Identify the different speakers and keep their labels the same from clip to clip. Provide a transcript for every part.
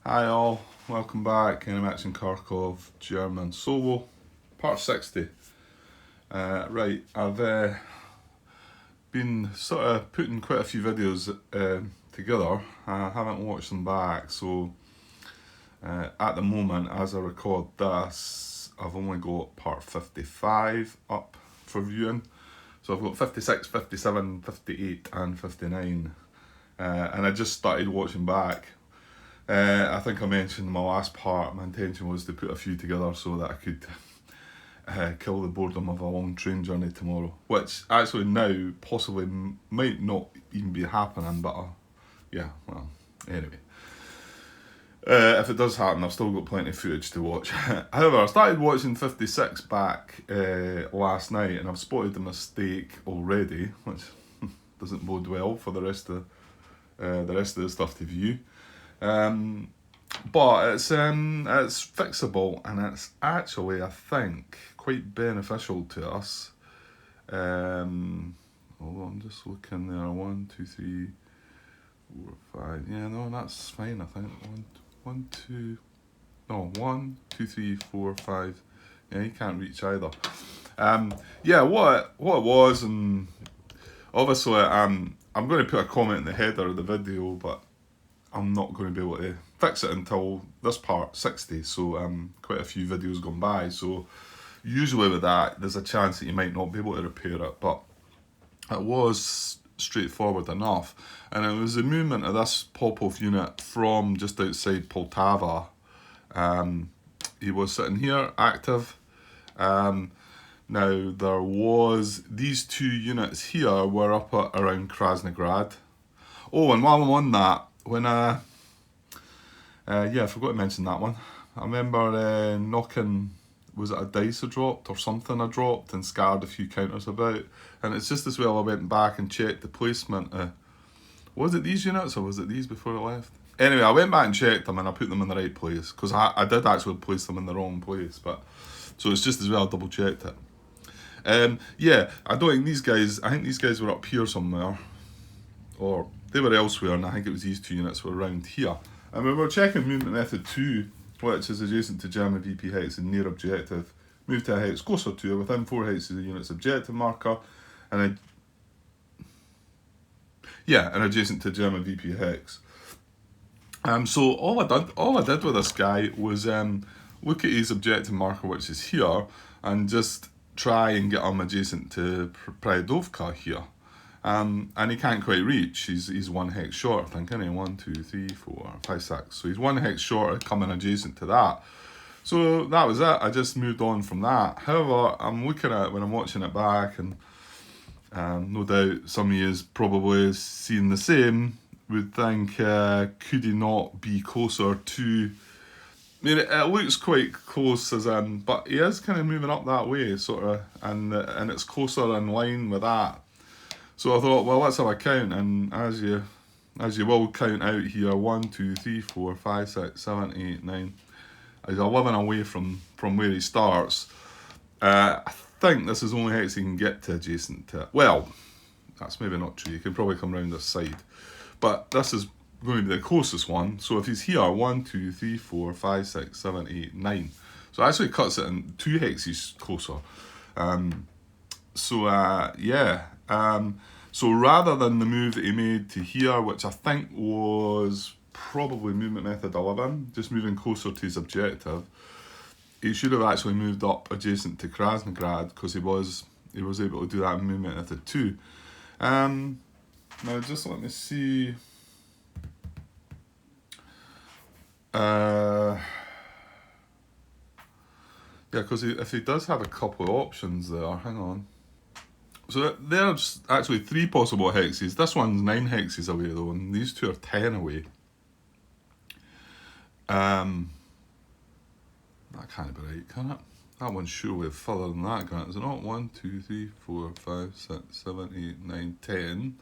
Speaker 1: Hi all, welcome back. I'm in Kharkov, German solo, part 60. Right, I've been sort of putting quite a few videos together. I haven't watched them back, so at the moment, as I record this, I've only got part 55 up for viewing. So I've got 56, 57, 58, and 59. And I just started watching back. I think I mentioned in my last part, my intention was to put a few together so that I could kill the boredom of a long train journey tomorrow, which actually now possibly might not even be happening, but yeah, well, anyway. If it does happen, I've still got plenty of footage to watch. However, I started watching 56 back last night and I've spotted the mistake already, which doesn't bode well for the rest of the stuff to view. But it's fixable and it's actually, I think, quite beneficial to us. Hold on, just looking there. 1, 2, 3, 4, 5. Yeah, no, that's fine. I think 1, 2. No, 1, 2, 3, 4, 5. Yeah, you can't reach either. Yeah, what it was, and obviously, I'm going to put a comment in the header of the video, but I'm not going to be able to fix it until this part 60, so quite a few videos gone by, so usually with that there's a chance that you might not be able to repair it, but it was straightforward enough. And it was the movement of this Popov unit from just outside Poltava. He was sitting here active. Now there was these two units here were up at around Krasnograd. Oh, and while I'm on that, when I forgot to mention that one. I remember knocking, was it a dice I dropped or something I dropped and scattered a few counters about. And it's just as well I went back and checked the placement. Was it these units or was it these before I left? Anyway, I went back and checked them and I put them in the right place because I did actually place them in the wrong place. But so it's just as well I double checked it. Yeah, I think these guys were up here somewhere, or they were elsewhere, and I think it was these two units were around here. And we were checking movement method 2, which is adjacent to German VP hex and near objective. Move to a hex closer to or within 4 hexes of the unit's objective marker, and adjacent to German VP hex. So all I did with this guy was look at his objective marker, which is here, and just try and get him adjacent to Pryadovka here. And he can't quite reach. He's 1 hex short, I think, isn't he? 1, 2, 3, 4, 5, 6. So he's 1 hex short of coming adjacent to that. So that was it. I just moved on from that. However, I'm looking at it when I'm watching it back, and no doubt some of you is probably seeing the same. Would think could he not be closer to? I mean, it looks quite close as in, but he is kind of moving up that way, sort of, and it's closer in line with that. So I thought, well, let's have a count, and as you will count out here, 1, 2, 3, 4, 5, 6, 7, 8, 9. He's 11 away from where he starts. I think this is the only hex he can get to adjacent to it. Well, that's maybe not true. You can probably come round this side, but this is going to be the closest one. So if he's here, 1, 2, 3, 4, 5, 6, 7, 8, 9. So it actually cuts it in 2 hexes closer. So rather than the move that he made to here, which I think was probably movement method 11, just moving closer to his objective, he should have actually moved up adjacent to Krasnograd because he was able to do that in movement method 2. Now just let me see. Yeah, because if he does have a couple of options there, hang on. So there's actually 3 possible hexes. This one's 9 hexes away though, and these two are 10 away. That can't be right, can it? That one's surely further than that, can't it? Is it not? 1, 2, 3, 4, 5, 6, 7, 8, 9, 10.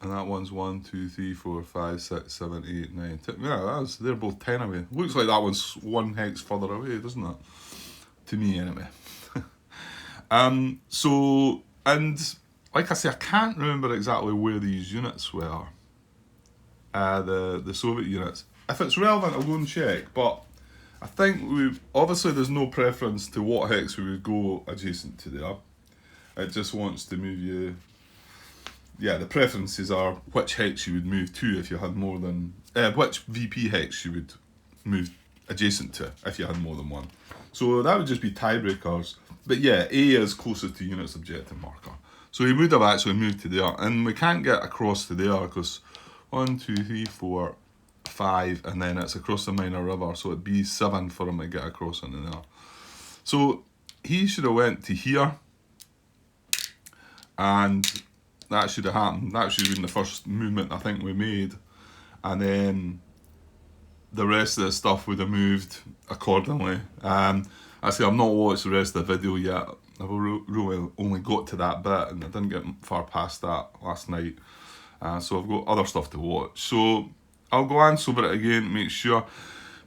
Speaker 1: And that one's 1, 2, 3, 4, 5, 6, 7, 8, 9, 10. Yeah, they're both 10 away. Looks like that one's 1 hex further away, doesn't it? To me, anyway. So, and like I say, I can't remember exactly where these units were. the Soviet units. If it's relevant, I'll go and check. But I think obviously there's no preference to what hex we would go adjacent to there. It just wants to move you. Yeah, the preferences are which hex you would move to if you had more than which VP hex you would move adjacent to if you had more than one. So that would just be tiebreakers. But yeah, A is closest to unit's objective marker. So he would have actually moved to there, and we can't get across to there because 1, 2, 3, 4, 5, and then it's across the minor river, so it'd be 7 for him to get across into there. So he should have went to here, and that should have happened. That should have been the first movement I think we made, and then the rest of the stuff would have moved accordingly. Actually, I've not watched the rest of the video yet. I've really only got to that bit, and I didn't get far past that last night. So I've got other stuff to watch. So I'll glance over it again, make sure.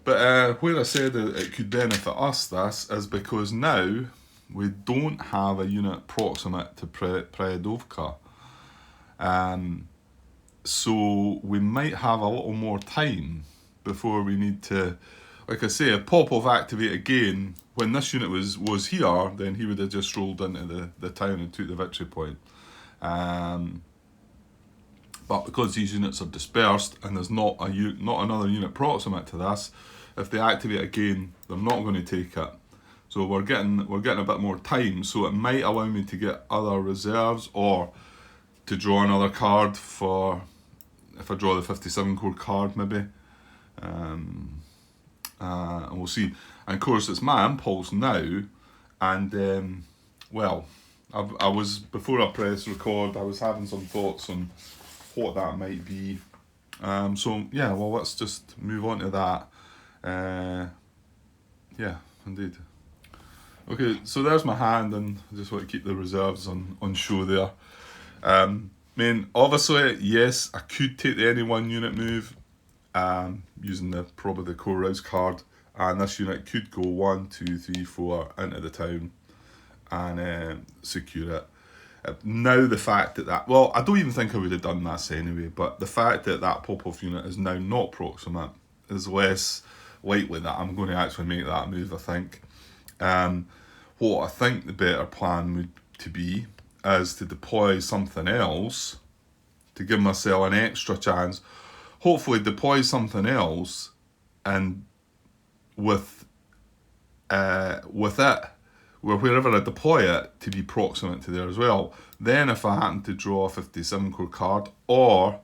Speaker 1: But where I said it could benefit us, this is because now we don't have a unit proximate to Prayadovka. So we might have a little more time before we need to, like I say, if Popov activate again, when this unit was here, then he would have just rolled into the town and took the victory point. But because these units are dispersed and there's not another unit proximate to this, if they activate again, they're not going to take it. So we're getting a bit more time. So it might allow me to get other reserves or to draw another card for if I draw the 57 core card maybe. And we'll see. And of course it's my impulse now, and well, I was, before I press record, I was having some thoughts on what that might be. So yeah, well, let's just move on to that. Yeah, indeed. Okay, so there's my hand, and I just want to keep the reserves on show there. Obviously, yes, I could take the any one unit move, using probably the core rouse card, and this unit could go 1, 2, 3, 4 into the town and secure it. Now the fact that well, I don't even think I would have done this anyway, but the fact that Popov unit is now not proximate is less likely that I'm going to actually make that move, I think. What I think the better plan would to be is to deploy something else to give myself an extra chance. Hopefully deploy something else, and with it, wherever I deploy it, to be proximate to there as well. Then if I happen to draw a 57 core card or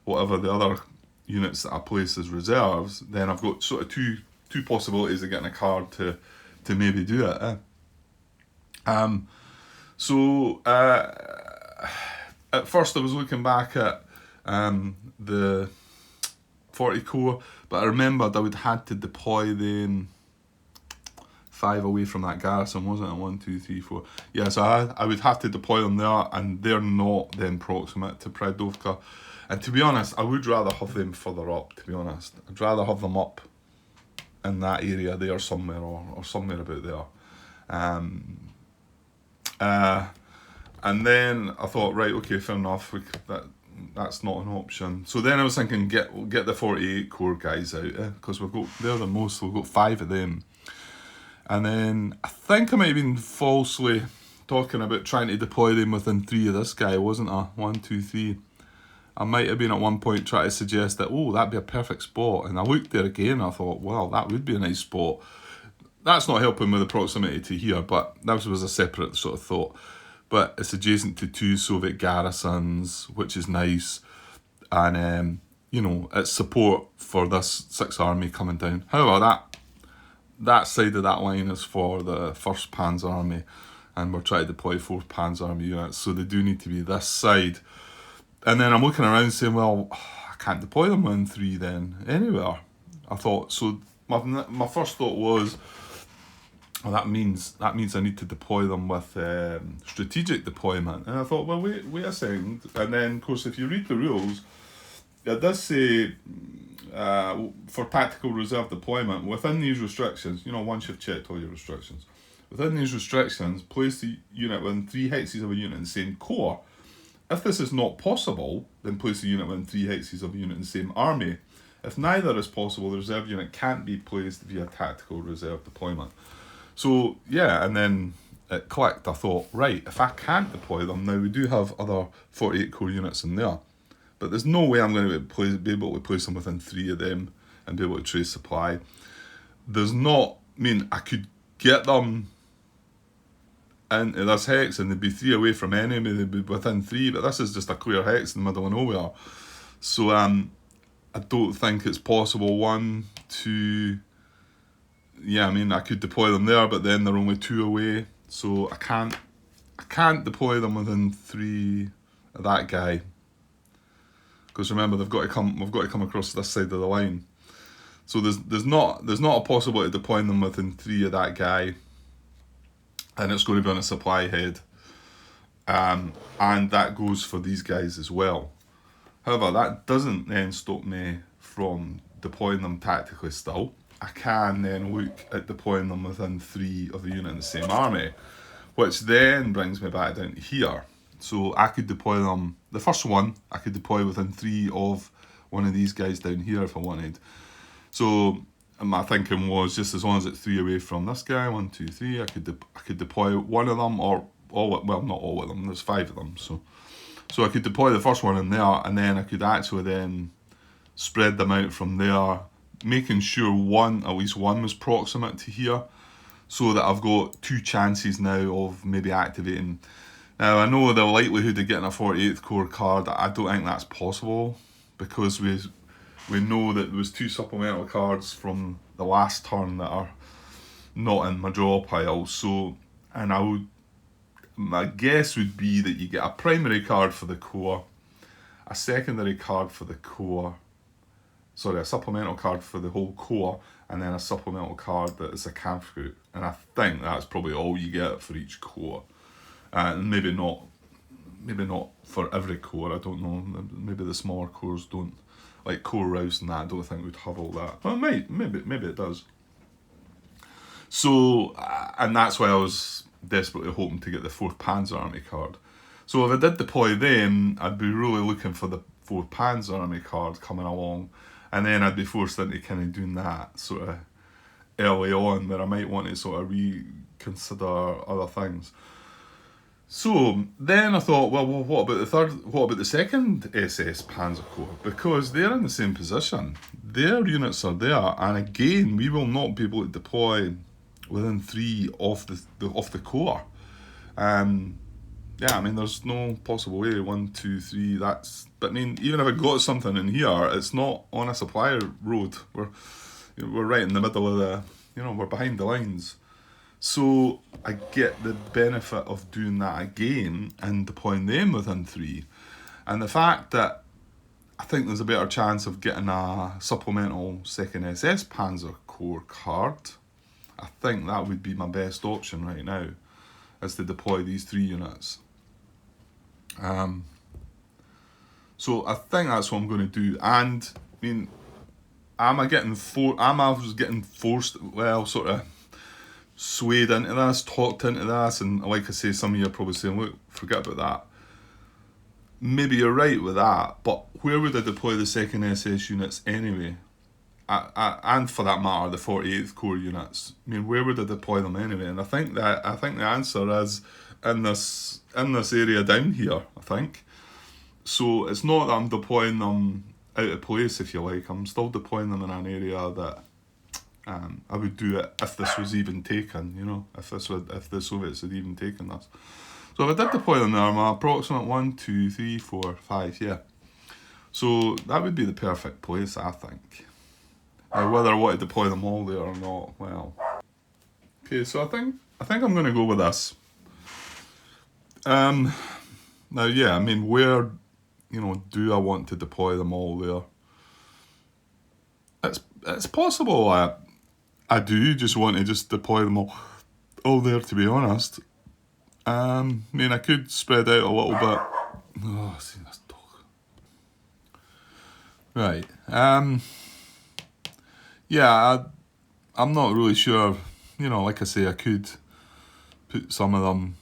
Speaker 1: whatever the other units that I place as reserves, then I've got sort of two possibilities of getting a card to maybe do it. So at first I was looking back at the 40 core, but I remembered I would had to deploy the 5 away from that garrison, wasn't it? 1, 2, 3, 4. Yeah, so I would have to deploy them there, and they're not then proximate to Predovka. And to be honest, I would rather have them further up, to be honest. I'd rather have them up in that area there somewhere, or somewhere about there. And then I thought, right, okay, fair enough, that's not an option. So then I was thinking, get the 48 core guys out, because they're the most, we've got 5 of them. And then I think I might have been falsely talking about trying to deploy them within 3 of this guy, wasn't I? 1, 2, 3. I might have been at one point trying to suggest that, that'd be a perfect spot. And I looked there again and I thought, well, that would be a nice spot. That's not helping with the proximity to here, but that was a separate sort of thought. But it's adjacent to 2 Soviet garrisons, which is nice. And, it's support for this 6th Army coming down. However, that side of that line is for the 1st Panzer Army, and we're trying to deploy 4th Panzer Army units, so they do need to be this side. And then I'm looking around saying, well, I can't deploy them in 3 then anywhere. I thought, so my first thought was, well, that means I need to deploy them with strategic deployment. And I thought, well, wait a second. And then, of course, if you read the rules, it does say for tactical reserve deployment, within these restrictions, once you've checked all your restrictions, within these restrictions, place the unit within 3 hexes of a unit in the same core, If this is not possible, then place a unit within 3 hexes of a unit in the same army. If neither is possible, the reserve unit can't be placed via tactical reserve deployment. So, yeah, and then it clicked. I thought, right, if I can't deploy them, now we do have other 48 core units in there, but there's no way I'm going to be able to place them within 3 of them and be able to trace supply. There's not, I mean, I could get them into this hex and they'd be 3 away from enemy, they'd be within 3, but this is just a clear hex in the middle of nowhere. So I don't think it's possible. 1, 2, yeah, I mean, I could deploy them there, but then they're only 2 away, so I can't deploy them within 3 of that guy, because remember we've got to come across this side of the line. So there's not a possibility of deploying them within 3 of that guy, and it's going to be on a supply head, and that goes for these guys as well. However, that doesn't then stop me from deploying them tactically still. I can then look at deploying them within 3 of the unit in the same army, which then brings me back down to here. So I could deploy them, the first one, I could deploy within 3 of one of these guys down here if I wanted. So my thinking was, just as long as it's 3 away from this guy, 1, 2, 3, I could deploy one of them, or all, well, not all of them, there's 5 of them, so I could deploy the first one in there, and then I could actually then spread them out from there, making sure at least one was proximate to here, so that I've got 2 chances now of maybe activating. Now I know the likelihood of getting a 48th core card, I don't think that's possible, because we know that there was 2 supplemental cards from the last turn that are not in my draw pile. So, and my guess would be that you get a primary card for the core, a secondary card for the core, a supplemental card for the whole core, and then a supplemental card that is a Kampfgruppe. And I think that's probably all you get for each core. And maybe not for every core, I don't know. Maybe the smaller cores don't, like Core Rouse and that, I don't think would have all that. Well, it might, maybe it does. So, and that's why I was desperately hoping to get the 4th Panzer Army card. So if I did deploy them, I'd be really looking for the 4th Panzer Army card coming along, and then I'd be forced into kind of doing that sort of early on, where I might want to sort of reconsider other things. So then I thought, well, what about the second SS Panzer Corps? Because they're in the same position. Their units are there, and again, we will not be able to deploy within 3 of the core. Yeah, I mean, there's no possible way. 1, 2, 3. But I mean, even if I got something in here, it's not on a supply road. We're right in the middle of we're behind the lines. So I get the benefit of doing that again and deploying them within 3. And the fact that I think there's a better chance of getting a supplemental 2nd SS Panzer Corps card, I think that would be my best option right now, is to deploy these 3 units. So I think that's what I'm going to do. And I mean, I was getting forced, well, sort of swayed into this, talked into this, and like I say, some of you are probably saying, look, forget about that. Maybe you're right with that, but where would I deploy the 2nd SS units anyway? And for that matter, the 48th Corps units. I mean, where would I deploy them anyway? And I think the answer is in this area down here, I think. So it's not that I'm deploying them out of place, if you like. I'm still deploying them in an area that I would do it if this was even taken, if the Soviets had even taken this. So if I did deploy them there, I'm approximate 1, 2, 3, 4, 5, yeah. So that would be the perfect place, I think. Whether I want to deploy them all there or not, well. Okay, so I think I'm going to go with this. Now, yeah, I mean, where, do I want to deploy them all there? It's possible I do just want to just deploy them all there, to be honest. I mean, I could spread out a little bit. Oh, see this dog. Right. Yeah, I'm not really sure. Like I say, I could put some of them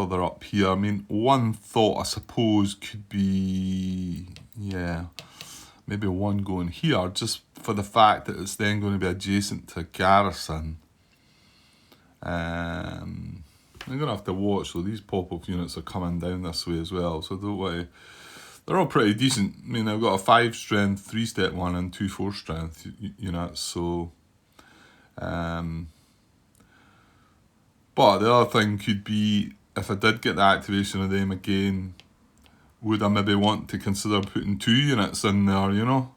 Speaker 1: further up here. I mean, one thought I suppose could be, yeah, maybe one going here, just for the fact that it's then going to be adjacent to garrison. I'm going to have to watch, so these pop-up units are coming down this way as well, so don't worry. They're all pretty decent. I mean, I've got a 5 strength, 3 step 1 and 2 4 strength units, so... But the other thing could be, if I did get the activation of them again, would I maybe want to consider putting 2 units in there, you know?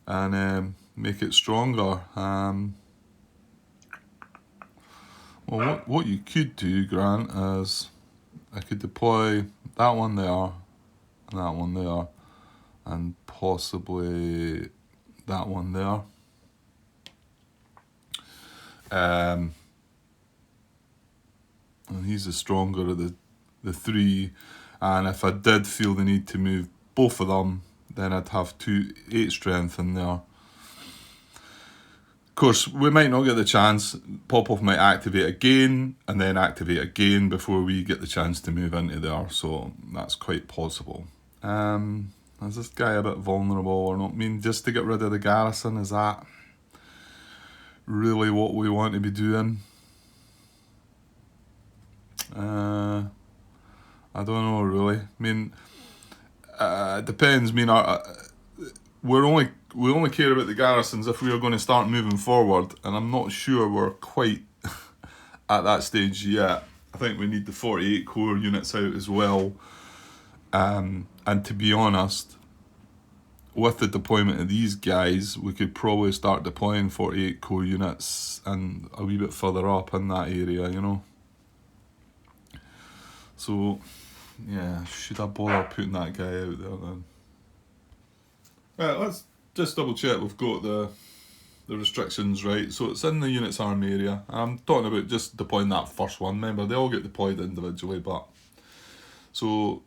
Speaker 1: And make it stronger. Well, what you could do, Grant, is I could deploy that one there, and that one there, and possibly that one there. And he's the stronger of the 3, and if I did feel the need to move both of them, then I'd have 2 8 strength in there. Of course, we might not get the chance. Pop-off might activate again and then activate again before we get the chance to move into there, so that's quite possible. Is this guy a bit vulnerable or not? I mean, just to get rid of the garrison, is that really what we want to be doing? I don't know, really. I mean, it depends. I mean, we only care about the garrisons if we are going to start moving forward, and I'm not sure we're quite at that stage yet. I think we need the 48 core units out as well. And to be honest, with the deployment of these guys, we could probably start deploying 48 core units and a wee bit further up in that area, you know. So, yeah, should I bother putting that guy out there then? Right, let's just double check we've got the restrictions right. So it's in the units arm area. I'm talking about just deploying that first one. Remember, they all get deployed individually, but... So,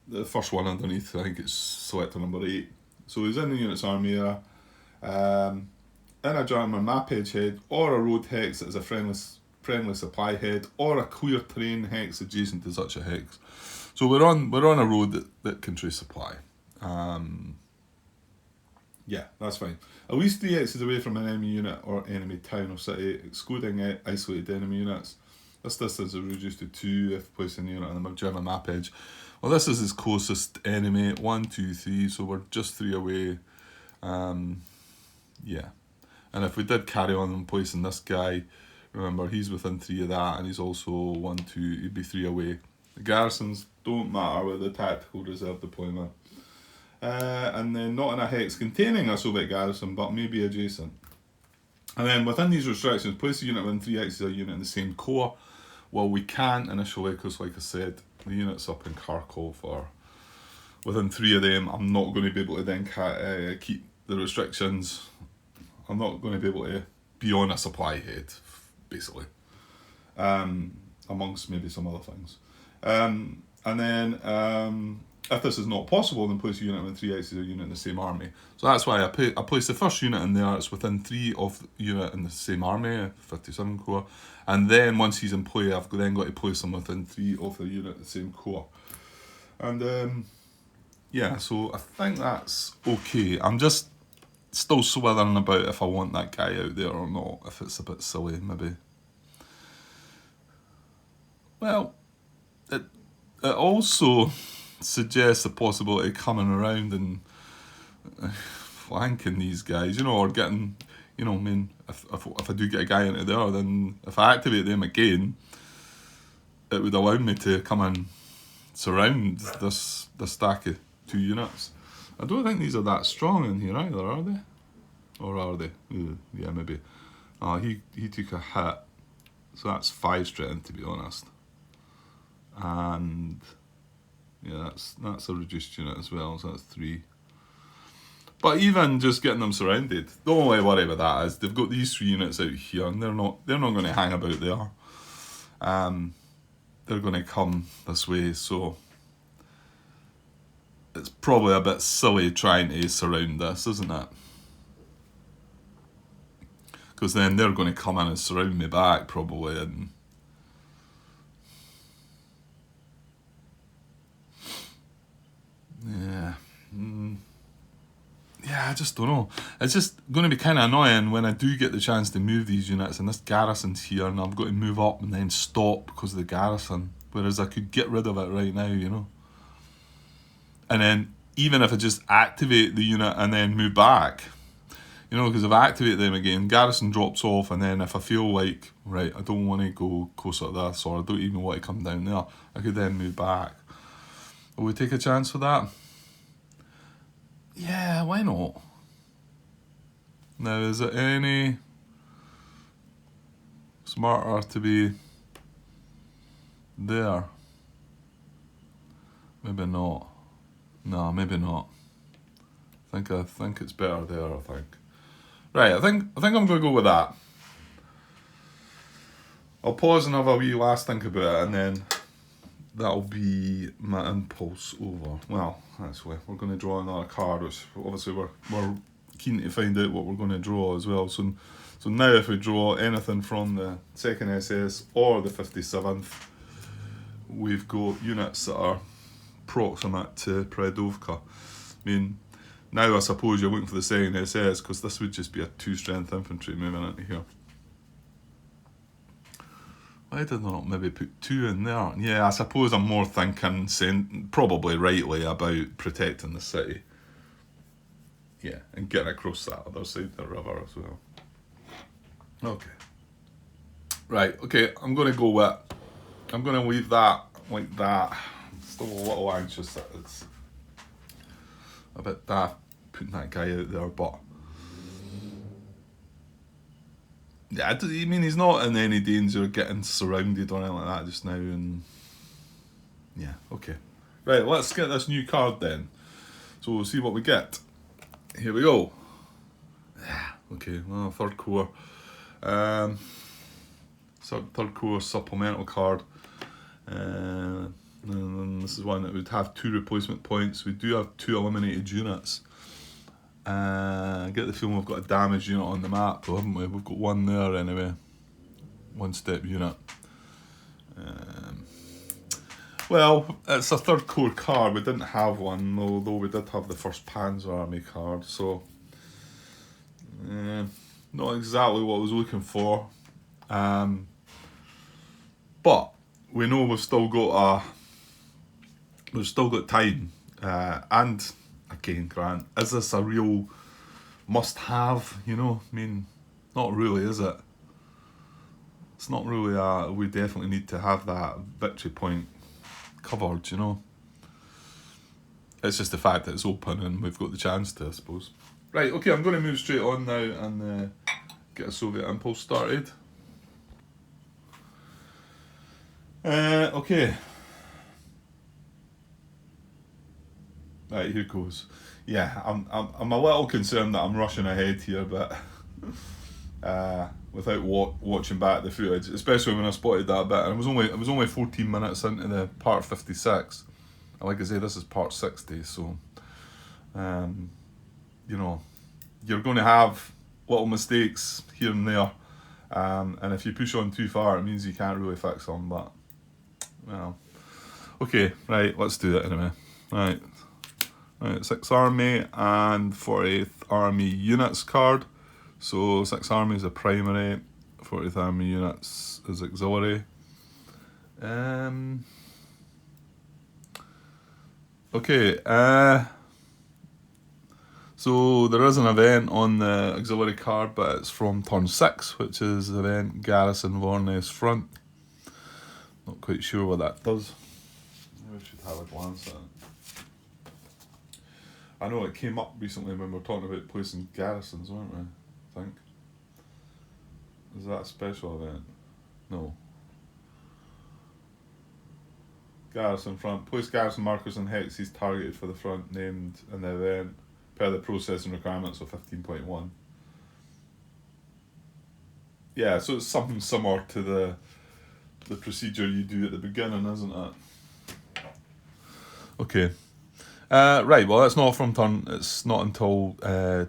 Speaker 1: the first one underneath, I think it's selector number 8. So he's in the units arm area. In a German map edge head, or a road hex that is a friendly supply head, or a clear terrain hex adjacent to such a hex. So we're on a road that can trace supply. Yeah, that's fine. At least 3 hexes away from an enemy unit or enemy town or city, excluding isolated enemy units. This distance is reduced to 2 if placing the unit on the German map edge. Well, this is his closest enemy, 1, 2, 3, so we're just 3 away. Yeah. And if we did carry on and placing this guy, remember, he's within 3 of that, and he's also 1, 2, he'd be 3 away. The garrisons don't matter with the tactical reserve deployment. And then not in a hex containing a Soviet garrison, but maybe adjacent. And then within these restrictions, place a unit within 3 hexes of a unit in the same core. Well, we can't initially, because like I said, the units up in Kharkov are within 3 of them. I'm not going to be able to then keep the restrictions. I'm not going to be able to be on a supply head, basically, amongst maybe some other things. And then if this is not possible, then place a unit within 3 hexes of a unit in the same army. So that's why I place the first unit in there. It's within 3 of the unit in the same army, 57 core. And then once he's in play, I've then got to place him within 3 of the unit in the same core. And yeah, so I think that's okay. I'm just still swithering about if I want that guy out there or not, if it's a bit silly, maybe. Well, it also suggests the possibility of coming around and flanking these guys, you know, or getting, you know, I mean, if I do get a guy into there, then if I activate them again, it would allow me to come and surround this stack of 2 units. I don't think these are that strong in here either, are they? Or are they? Yeah, maybe. Oh, he took a hit, so that's 5 strength, to be honest. And yeah, that's a reduced unit as well, so that's 3. But even just getting them surrounded, the only worry about that is they've got these 3 units out here, and they're not going to hang about there. They're going to come this way, so it's probably a bit silly trying to surround this, isn't it? Because then they're going to come in and surround me back, probably, and Yeah. Yeah, I just don't know. It's just going to be kind of annoying when I do get the chance to move these units and this garrison's here and I've got to move up and then stop because of the garrison. Whereas I could get rid of it right now, you know. And then even if I just activate the unit and then move back, you know, because if I activate them again, garrison drops off, and then if I feel like, right, I don't want to go closer to this, or I don't even want to come down there, I could then move back. Will we take a chance with that? Yeah, why not? Now, is it any smarter to be there? Maybe not. No, maybe not. I think it's better there, I think. Right, I think I'm gonna go with that. I'll pause and have a wee last think about it, and then that'll be my impulse over. Well, actually, we're going to draw another card, which obviously we're keen to find out what we're going to draw as well. So now if we draw anything from the 2nd SS or the 57th, we've got units that are proximate to Predovka. I mean, now I suppose you're looking for the 2nd SS, because this would just be a 2-strength infantry moving into here. Why did I not maybe put 2 in there? Yeah, I suppose I'm more thinking, probably rightly, about protecting the city. Yeah, and getting across that other side of the river as well. Okay. Right, okay, I'm going to leave that like that. I'm still a little anxious that it's a bit daft putting that guy out there, but yeah, I mean, he's not in any danger of getting surrounded or anything like that just now, and yeah, okay. Right, let's get this new card then. So we'll see what we get. Here we go. Okay, well, 3rd Corps. So 3rd Corps supplemental card. And this is one that would have 2 replacement points. We do have 2 eliminated units. I get the feeling we've got a damaged unit on the map, though, haven't we? We've got 1 there anyway. 1-step unit. Well, it's a 3rd Corps card. We didn't have one, although we did have the 1st Panzer Army card. So, not exactly what I was looking for. But we know we've still got time, and again, Grant, is this a real must-have? You know, I mean, not really, is it? It's not really we definitely need to have that victory point covered, you know. It's just the fact that it's open and we've got the chance to, I suppose. Right, okay, I'm going to move straight on now and get a Soviet impulse started. Okay. Right, here goes. Yeah, I'm a little concerned that I'm rushing ahead here, but without watching back the footage, especially when I spotted that bit, and it was only 14 minutes into the part 56. And like I say, this is part 60, so you know, you're going to have little mistakes here and there, and if you push on too far, it means you can't really fix them. But well, okay, right, let's do that anyway. Right, 6th Army and 48th Army units card. So 6th Army is a primary, 40th Army units is auxiliary. Okay, so there is an event on the auxiliary card, but it's from turn 6, which is event Garrison Vornes Front. Not quite sure what that does. Maybe I should have a glance at it. I know it came up recently when we were talking about placing garrisons, weren't we? I think. Is that a special event? No. Garrison front. Place garrison markers and hexes targeted for the front named in the event per the processing requirements of 15.1. Yeah, so it's something similar to the procedure you do at the beginning, isn't it? Okay. Right, well, it's not until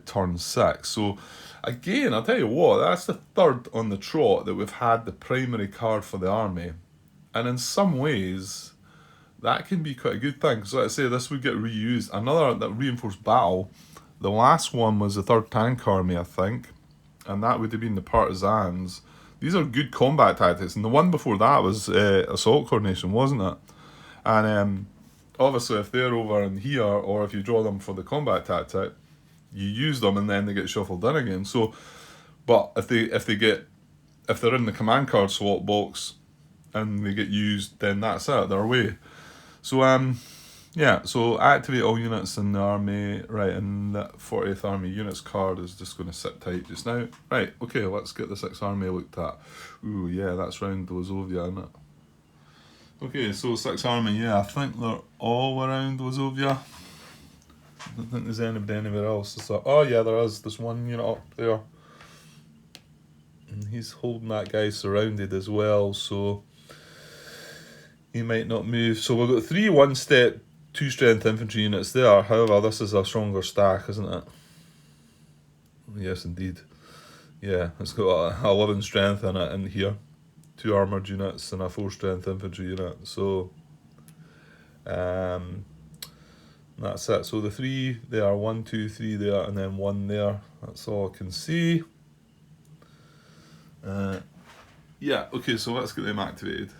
Speaker 1: turn 6. So, again, I'll tell you what, that's the 3rd on the trot that we've had the primary card for the army. And in some ways, that can be quite a good thing. So let's say this would get reused. Another that reinforced battle, the last one was the 3rd Tank Army, I think, and that would have been the Partisans. These are good combat tactics, and the one before that was assault coordination, wasn't it? And obviously, if they're over in here, or if you draw them for the combat tactic, you use them, and then they get shuffled in again. So, but if they're in the command card swap box, and they get used, then that's it. They're away. So yeah. So activate all units in the army. Right, and that 40th Army units card is just going to sit tight just now. Right. Okay. Let's get the 6th Army looked at. Ooh, yeah, that's round Lozovia, isn't it? Okay, so 6th Army. Yeah, I think they're all around Lozovia. I don't think there's anybody anywhere else. Oh yeah, there is. There's one unit up there. And he's holding that guy surrounded as well, so he might not move. So we've got 3 1-step, 2 strength infantry units there. However, this is a stronger stack, isn't it? Yes, indeed. Yeah, it's got 11 strength in it in here. 2 armoured units and a 4 strength infantry unit. So, that's it. So the 3 there, 1, 2, 3 there, and then 1 there. That's all I can see. Yeah, okay, so let's get them activated.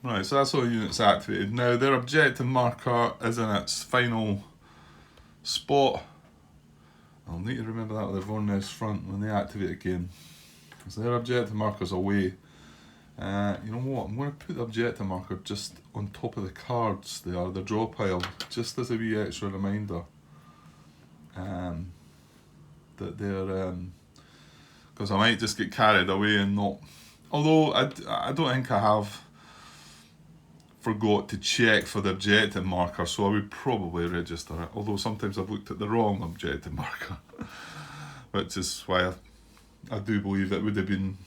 Speaker 1: Right, so that's all units activated. Now, their objective marker is in its final spot. I'll need to remember that with the Vornes front when they activate again. So their objective marker's away. You know what, I'm going to put the objective marker just on top of the cards there, the draw pile, just as a wee extra reminder. That they're... because I might just get carried away and not... Although, I don't think I have forgot to check for the objective marker, so I would probably register it. Although sometimes I've looked at the wrong objective marker, which is why I do believe it would have been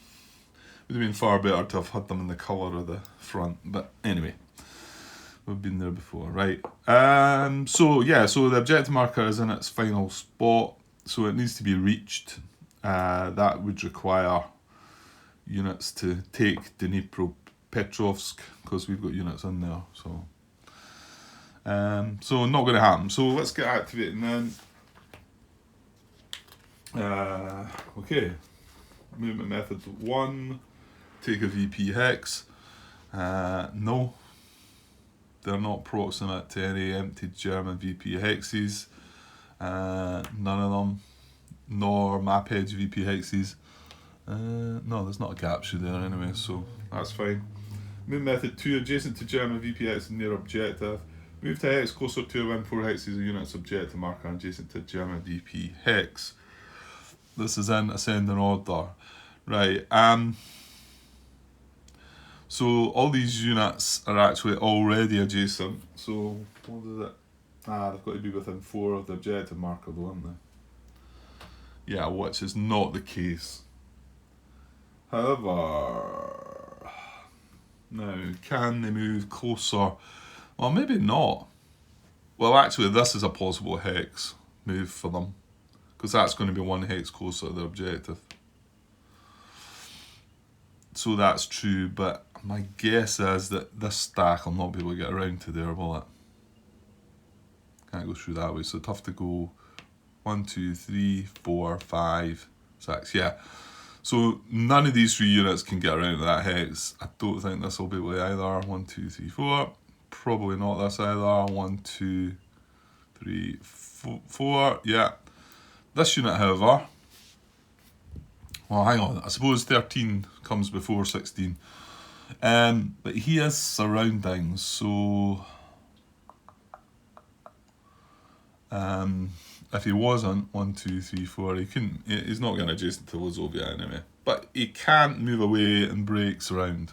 Speaker 1: far better to have had them in the colour of the front. But anyway, we've been there before, right? So yeah, so the objective marker is in its final spot, so it needs to be reached. That would require units to take Dnipropetrovsk, because we've got units in there, so not going to happen. So let's get activating then. Okay, movement method 1, take a VP hex. No, they're not proximate to any empty German VP hexes, none of them, nor map edge VP hexes. No, there's not a capture there anyway, so that's fine. Move method 2, adjacent to German VP hex and their objective. Move to hex closer to a win 4 hexes a unit's objective marker adjacent to German VP hex. This is in ascending order. Right, so all these units are actually already adjacent. So what is it? They've got to be within 4 of the objective marker though, haven't they? Yeah, which is not the case. However, now, can they move closer? Well, maybe not. Well, actually, this is a possible hex move for them, because that's going to be 1 hex closer to the objective. So that's true, but my guess is that this stack will not be able to get around to there, will it? Can't go through that way, so tough to go 1, 2, 3, 4, 5, 6, yeah. So none of these 3 units can get around to that hex. I don't think this will be able to either. 1, 2, 3, 4. Probably not this either. 1, 2, 3, 4. Yeah. This unit, however... Well, hang on. I suppose 13 comes before 16. But he is surrounding, so... if he wasn't 1, 2, 3, 4, he couldn't. He's not going to adjacent to Lozovia anyway. But he can't move away and break surround.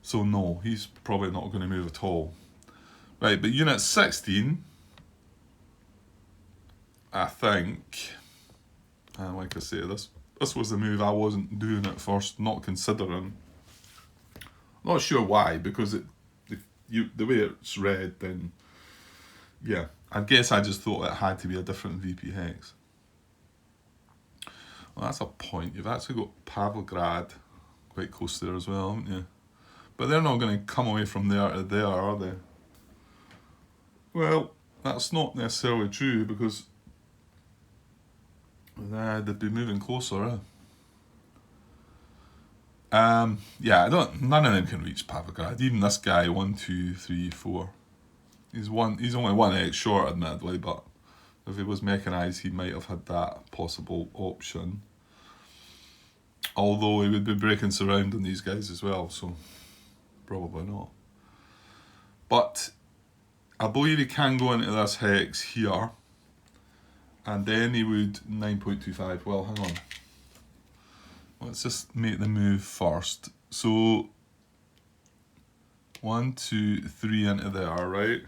Speaker 1: So no, he's probably not going to move at all. Right, but unit 16, I think, like I say, this was the move I wasn't doing at first, not considering. Not sure why, because the way it's read, then yeah, I guess I just thought it had to be a different VP hex. Well, that's a point. You've actually got Pavlograd quite close there as well, haven't you? But they're not going to come away from there to there, are they? Well, that's not necessarily true, because they'd be moving closer. Yeah, none of them can reach Pavlograd. Even this guy, 1, 2, 3, 4. He's only 1 X short, admittedly, but if he was mechanised, he might have had that possible option. Although he would be breaking surround on these guys as well, so probably not. But I believe he can go into this hex here, and then he would 9.25. Well, hang on. Let's just make the move first. So 1, 2, 3 into there, right?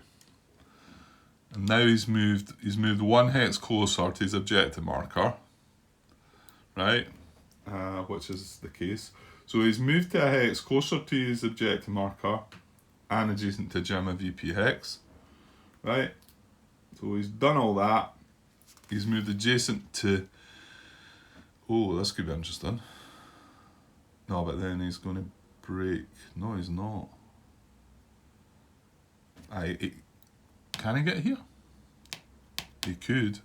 Speaker 1: And now he's moved 1 hex closer to his objective marker, right? Which is the case. So he's moved to a hex closer to his objective marker and adjacent to German VP hex, right? So he's done all that. He's moved adjacent to, oh, this could be interesting. No, but then he's going to break. No, he's not. Can he get here? He could.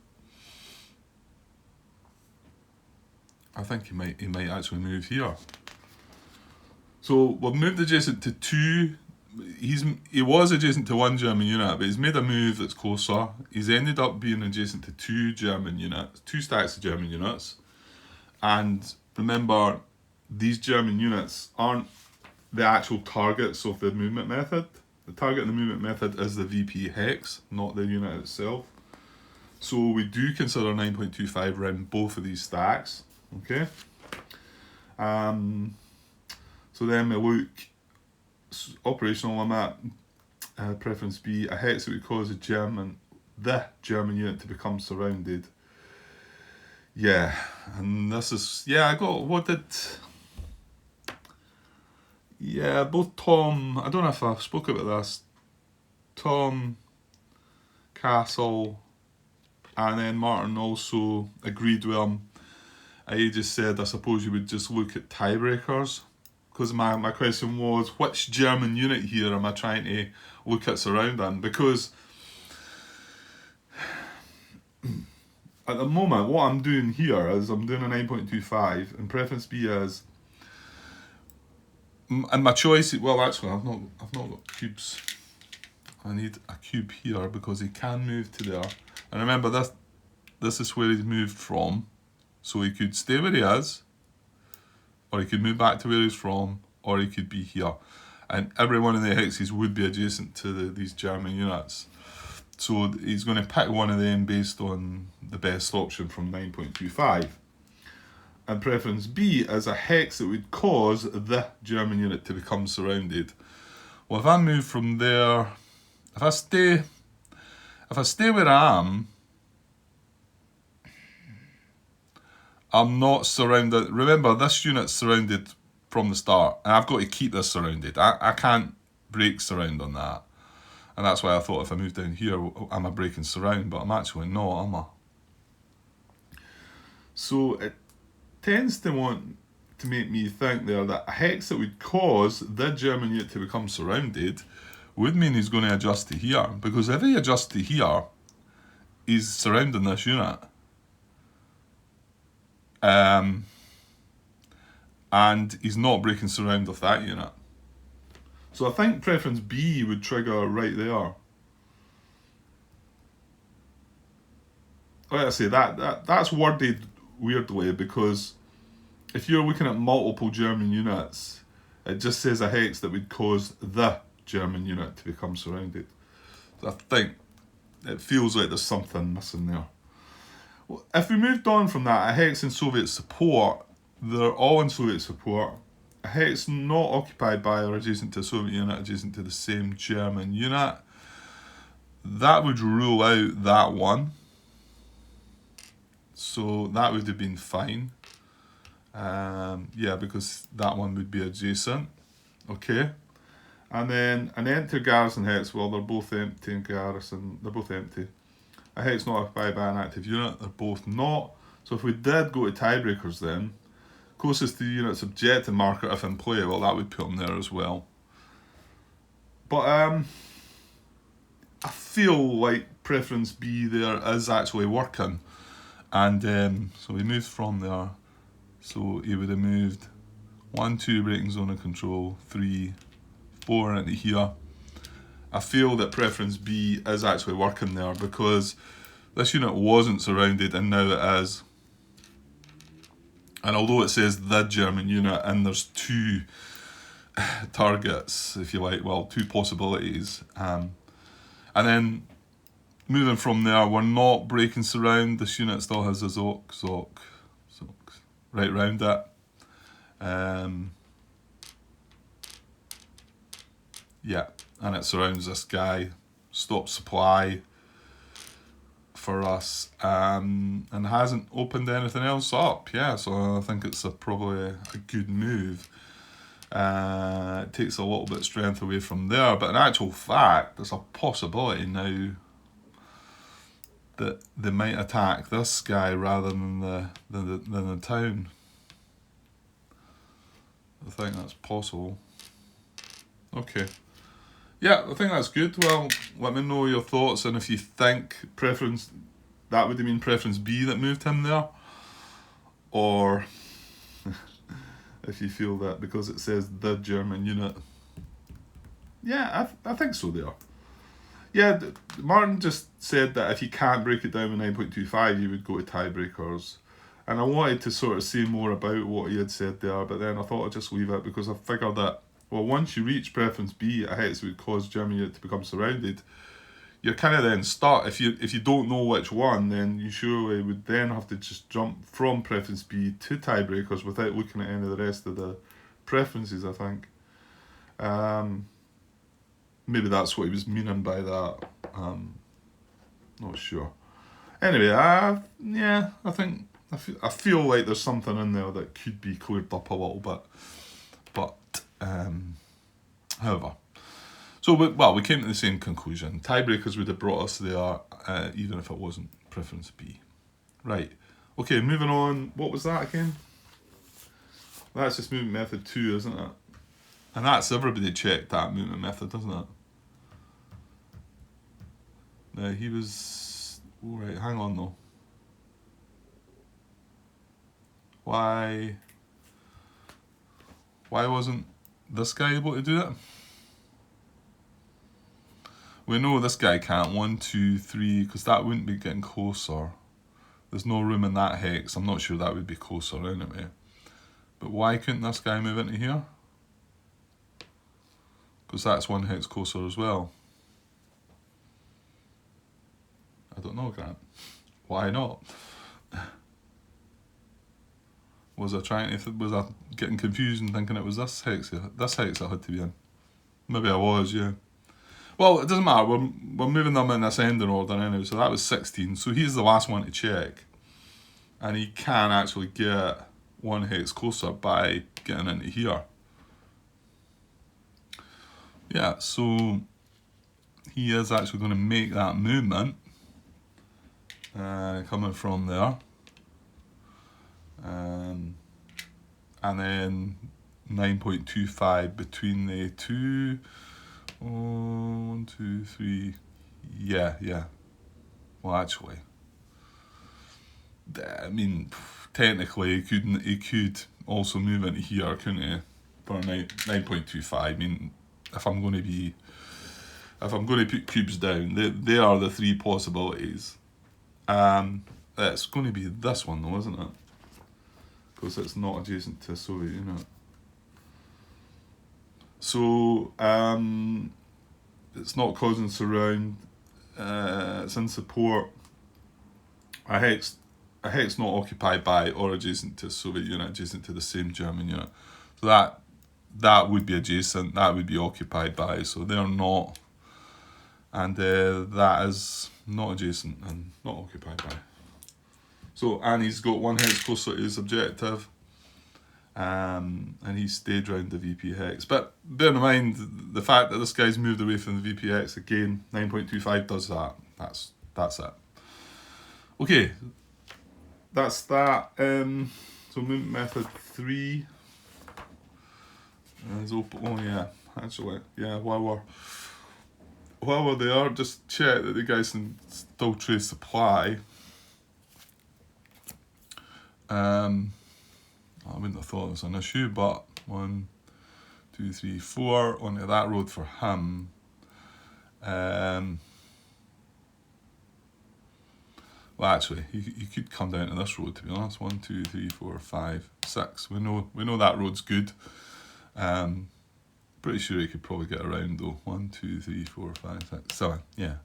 Speaker 1: I think he might actually move here. So we've moved adjacent to 2. He was adjacent to 1 German unit, but he's made a move that's closer. He's ended up being adjacent to 2 German units, 2 stacks of German units. And remember, these German units aren't the actual targets of the movement method. The target of the movement method is the VP hex, not the unit itself. So we do consider 9.25 around both of these stacks. Okay. So then we look operational limit, preference B, a hex that would cause the German unit to become surrounded. Yeah, and this is, I got, both Tom, I don't know if I spoke about this, Tom, Castle, and then Martin also agreed with him. I just said, I suppose you would just look at tiebreakers, because my question was, which German unit here am I trying to look at surrounding? Because at the moment, what I'm doing here is I'm doing a 9.25, and preference B is, and my choice, well actually I've not got cubes. I need a cube here because he can move to there. And remember, this is where he's moved from. So he could stay where he is, or he could move back to where he's from, or he could be here. And every one of the hexes would be adjacent to these German units. So he's going to pick one of them based on the best option from 9.25. And preference B is a hex that would cause the German unit to become surrounded. Well, if I move from there, if I stay where I am, I'm not surrounded. Remember, this unit's surrounded from the start, and I've got to keep this surrounded. I can't break surround on that. And that's why I thought if I move down here, am I breaking surround? But I'm actually not, am I? So it tends to want to make me think there that a hex that would cause the German unit to become surrounded would mean he's going to adjust to here. Because if he adjusts to here, he's surrounding this unit. And he's not breaking surround of that unit. So I think preference B would trigger right there. Like I say, that's worded weirdly, because if you're looking at multiple German units, it just says a hex that would cause the German unit to become surrounded. So I think it feels like there's something missing there. Well, if we moved on from that, a hex in Soviet support, they're all in Soviet support. A hex not occupied by or adjacent to a Soviet unit, adjacent to the same German unit, that would rule out that one. So that would have been fine. Because that one would be adjacent. Okay. And then an empty garrison hex, well, they're both empty in garrison, they're both empty. A hex not occupied by an active unit, they're both not. So if we did go to tiebreakers then, closest to the unit's objective marker if in play, well, that would put them there as well. But I feel like preference B there is actually working. And so we moved from there. So he would have moved 1, 2 braking zone of control, 3, 4 into here. I feel that preference B is actually working there because this unit wasn't surrounded and now it is. And although it says the German unit and there's 2 targets, if you like, well, 2 possibilities. And then moving from there, we're not breaking surround. This unit still has a Zoc right round it. Yeah, and it surrounds this guy, stops supply for us, and hasn't opened anything else up. Yeah, so I think it's probably a good move. It takes a little bit of strength away from there, but in actual fact, there's a possibility now that they might attack this guy rather than the town. I think that's possible. Okay. Yeah, I think that's good. Well, let me know your thoughts and if you think preference, that would have been preference B that moved him there. Or if you feel that because it says the German unit. Yeah, I think so there. Yeah, Martin just said that if you can't break it down with 9.25, you would go to tiebreakers. And I wanted to sort of say more about what he had said there, but then I thought I'd just leave it because I figured that, well, once you reach preference B, a hex would cause Germany to become surrounded. You're kind of then stuck. If you don't know which one, then you surely would then have to just jump from preference B to tiebreakers without looking at any of the rest of the preferences, I think. Maybe that's what he was meaning by that. Not sure. Anyway, yeah, I feel like there's something in there that could be cleared up a little bit. But, however. So, we came to the same conclusion. Tiebreakers would have brought us there, even if it wasn't preference B. Right. Okay, moving on. What was that again? That's just movement method 2, isn't it? And that's everybody checked that movement method, doesn't it? No, he was... Alright, hang on though. Why wasn't this guy able to do it? We know this guy can't. 1, 2, 3, because that wouldn't be getting closer. There's no room in that hex. I'm not sure that would be closer anyway. But why couldn't this guy move into here? Because that's 1 hex closer as well. I don't know, Grant. Why not? Was I getting confused and thinking it was this hex I had to be in? Maybe I was, yeah. Well, it doesn't matter. We're moving them in ascending order anyway. So that was 16. So he's the last one to check, and he can actually get 1 hex closer by getting into here. Yeah. So he is actually going to make that movement, coming from there. And then 9.25 between the 2. 1, 2, 3. Yeah. Well, actually, I mean, technically, he could also move into here, couldn't he? For 9.25. I mean, if I'm going to put cubes down, they are the 3 possibilities. It's going to be this one though, isn't it? Because it's not adjacent to a Soviet unit. So, it's not causing surround, it's in support. A hex not occupied by or adjacent to a Soviet unit, adjacent to the same German unit. So that would be adjacent, that would be occupied by, so they're not. And that is not adjacent and not occupied by. So, and he's got 1 hex closer to his objective. And he stayed round the VP hex. But bear in mind the fact that this guy's moved away from the VP hex again. 9.25 does that. That's it. Okay, that's that. So movement method 3 is open. Oh yeah, actually. Yeah, while we're there, just check that the guys can still trace supply. I wouldn't have thought it was an issue, but 1, 2, 3, 4 onto that road for him. Well, actually, you could come down to this road, to be honest. 1, 2, 3, 4, 5, 6. We know that road's good. Pretty sure he could probably get around though. 1, 2, 3, 4, 5, 6, 7. Yeah.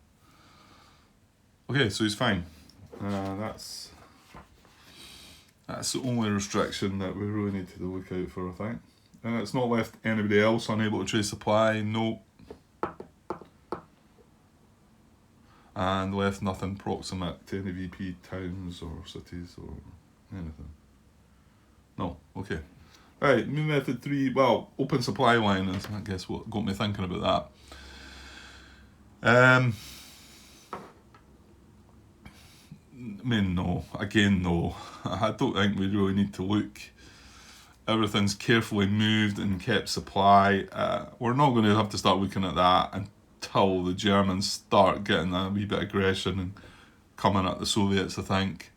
Speaker 1: Okay, so he's fine. That's the only restriction that we really need to look out for, I think. And it's not left anybody else unable to trace supply. Nope. And left nothing proximate to any VP towns or cities or anything. No, okay. Right, new method 3, well, open supply line is, I guess, what got me thinking about that. I mean, no. Again, no. I don't think we really need to look. Everything's carefully moved and kept supply. We're not going to have to start looking at that until the Germans start getting a wee bit of aggression and coming at the Soviets, I think.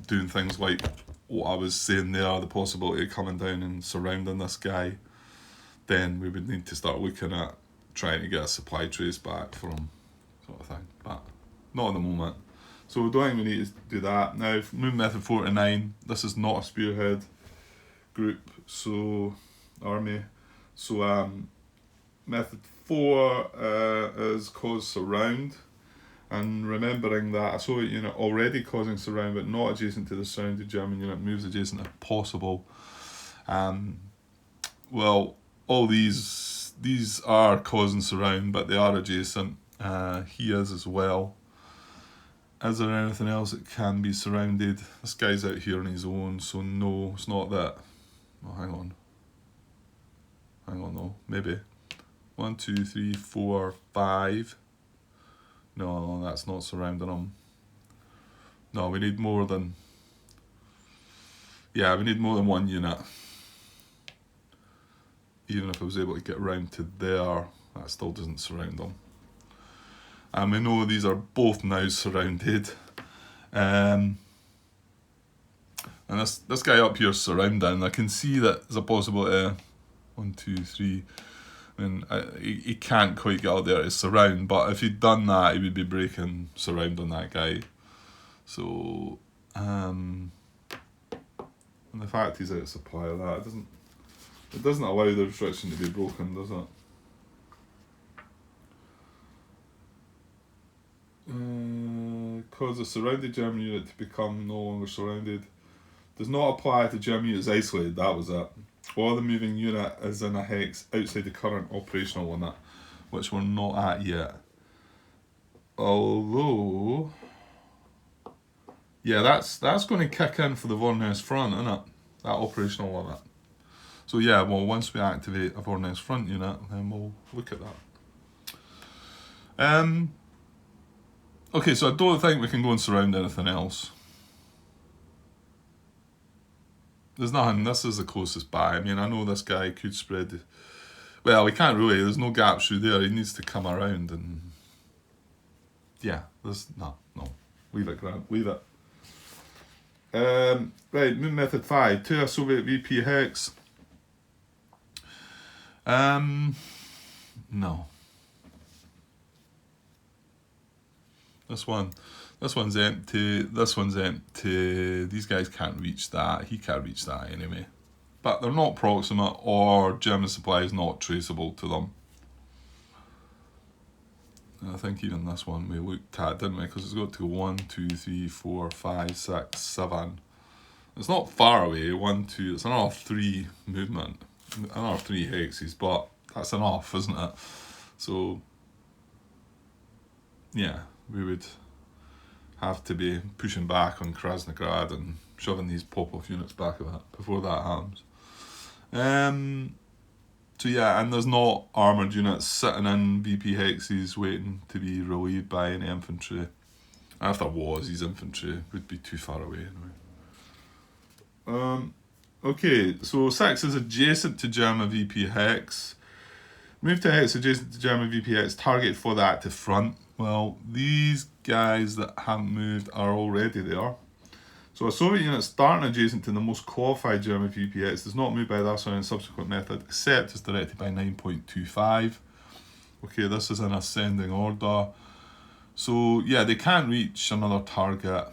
Speaker 1: Doing things like what I was saying there, the possibility of coming down and surrounding this guy. Then we would need to start looking at trying to get a supply trace back for him, sort of thing. But not at the moment. So we don't think we need to do that. Now, move method 4 to 9. This is not a spearhead group, so army. So method 4 is cause surround. And remembering that a Soviet unit already causing surround but not adjacent to the surrounded German unit moves adjacent if possible. Well, all these are causing surround, but they are adjacent. He is as well. Is there anything else that can be surrounded? This guy's out here on his own, so no, it's not that. Oh, hang on, no, maybe. 1, 2, 3, 4, 5. No, that's not surrounding him. No, we need more than... Yeah, we need more than one unit. Even if I was able to get round to there, that still doesn't surround them. And we know these are both now surrounded. And this guy up here is surrounding. I can see that there's a possibility. 1, 2, 3. I mean, he can't quite get out there to surround, but if he'd done that, he would be breaking surround on that guy. So, and the fact he's out of supply of that, it doesn't allow the restriction to be broken, does it? Cause a surrounded German unit to become no longer surrounded does not apply to German units isolated, that was it. Or the moving unit is in a hex outside the current operational limit, which we're not at yet. Although, yeah, that's going to kick in for the Vorness front, isn't it? That operational limit. So yeah, well, once we activate a Vorness front unit, then we'll look at that. Okay, so I don't think we can go and surround anything else. There's nothing, this is the closest by. I mean, I know this guy could spread... Well, he can't really, there's no gaps through there. He needs to come around and... Yeah, there's... No. Leave it, Grant, leave it. Right, move method 5. To a Soviet VP hex. No. This one's empty. This one's empty. These guys can't reach that. He can't reach that anyway. But they're not proximate, or German supply is not traceable to them. And I think even this one we looked at, didn't we? Because it's got to go 1, 2, 3, 4, 5, 6, 7. It's not far away. 1, 2. It's another 3 movement. Another 3 hexes, but that's enough, isn't it? So, yeah, we would have to be pushing back on Krasnograd and shoving these pop-off units back a bit before that happens. So yeah, and there's not armoured units sitting in VP hexes waiting to be relieved by any infantry. And if there was, these infantry would be too far away anyway. Okay, so 6 is adjacent to German VP hex. Move to hex adjacent to German VP hex, target for the active front. Well, these guys that haven't moved are already there. So a Soviet unit starting adjacent to the most qualified German VPX does not move by that or any subsequent method except as directed by 9.25. Okay, this is in ascending order. So yeah, they can't reach another target.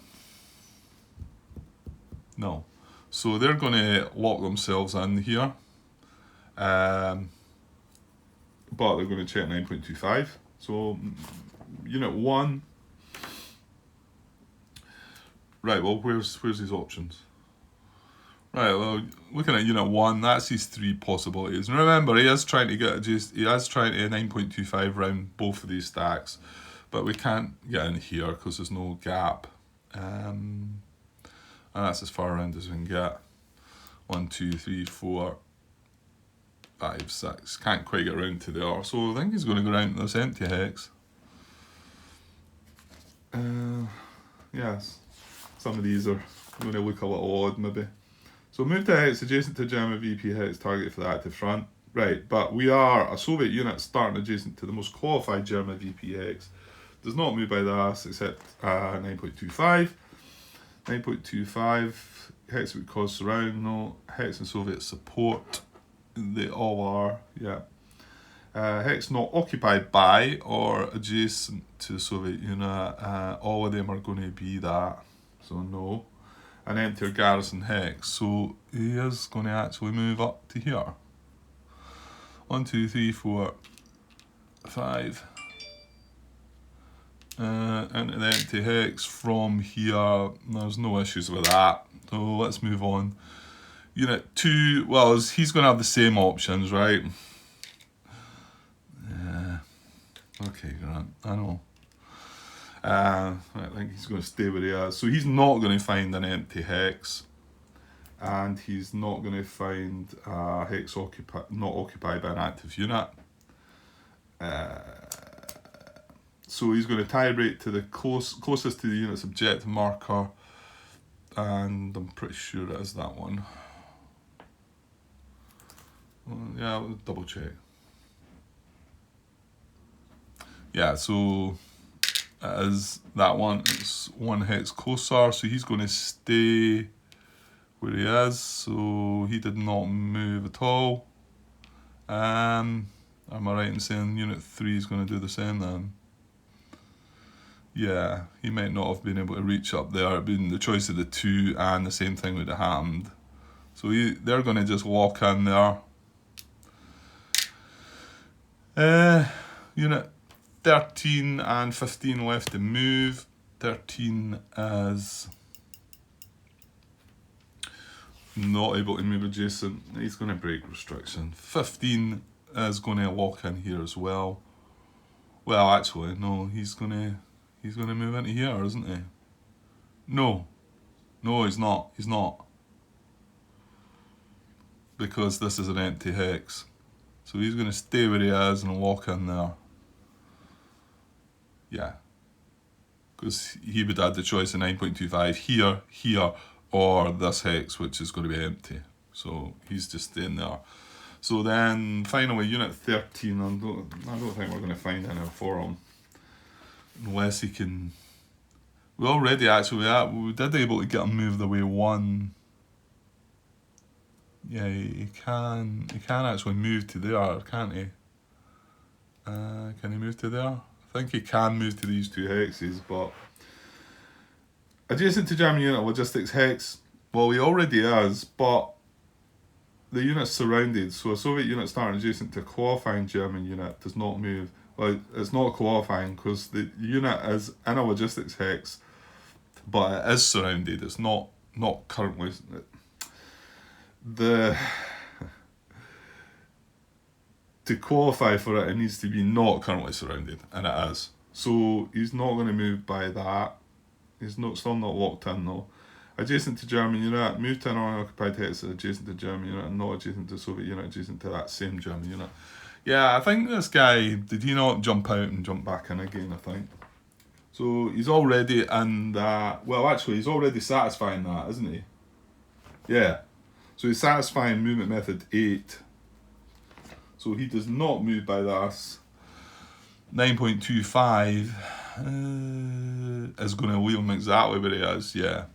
Speaker 1: No. So they're going to lock themselves in here. But they're going to check 9.25. So unit 1. Right, well, where's his options? Right, well, looking at unit 1, that's his 3 possibilities. And remember, he is trying to 9.25 round both of these stacks, but we can't get in here because there's no gap. And that's as far around as we can get. 1, 2, 3, 4, 5, 6. Can't quite get around to there. So I think he's going to go around this empty hex. Yes. Some of these are going to look a little odd, maybe. So move to hex adjacent to German VP hex, target for the active front. Right, but we are a Soviet unit starting adjacent to the most qualified German VP hex. Does not move by the ass except 9.25. 9.25, hex would cause surround, no. Hex and Soviet support, they all are, yeah. Hex not occupied by or adjacent to the Soviet unit, all of them are going to be that. So no. An empty or garrison hex. So he is going to actually move up to here. 1, 2, 3, 4, 5. Into the empty hex from here. There's no issues with that. So let's move on. Unit 2, well, he's going to have the same options, right? Yeah. Okay, Grant, I know. I think he's going to stay where he is. So he's not going to find an empty hex, and he's not going to find a hex not occupied by an active unit. So he's going to tie break to the closest to the unit's objective marker, and I'm pretty sure it is that one. Well, yeah, we'll double check. Yeah, so it is that one. It's 1 hex closer, so he's going to stay where he is. So he did not move at all. Am I right in saying unit 3 is going to do the same then? Yeah, he might not have been able to reach up there. It'd been the choice of the 2, and the same thing would have happened. So they're going to just walk in there. Unit 13 and 15 left to move. 13 is not able to move adjacent. He's going to break restriction. 15 is going to walk in here as well. Well, actually, no. He's going to move into here, isn't he? No, he's not. He's not, because this is an empty hex. So he's going to stay where he is and walk in there. Yeah, because he would have the choice of 9.25 here, or this hex, which is going to be empty. So he's just staying there. So then finally, unit 13, I don't think we're going to find any for him, unless he can. We already actually we did able to get him moved away 1. Yeah, he can actually move to there, can't he? Can he move to there? I think he can move to these 2 hexes, but adjacent to German unit logistics hex, well, he already is, but the unit's surrounded, so a Soviet unit starting adjacent to a qualifying German unit does not move. Well, it's not qualifying because the unit is in a logistics hex, but it is surrounded. It's not currently. To qualify for it, it needs to be not currently surrounded, and it is. So he's not going to move by that. He's still not locked in though. Adjacent to German unit, move to an unoccupied hex adjacent to German unit, and not adjacent to Soviet unit, adjacent to that same German unit. Yeah, I think this guy, did he not jump out and jump back in again, I think. So he's already in that. Well, actually, he's already satisfying that, isn't he? Yeah. So he's satisfying movement method 8. So he does not move by this. 9.25 is going to leave him exactly where he is, yeah.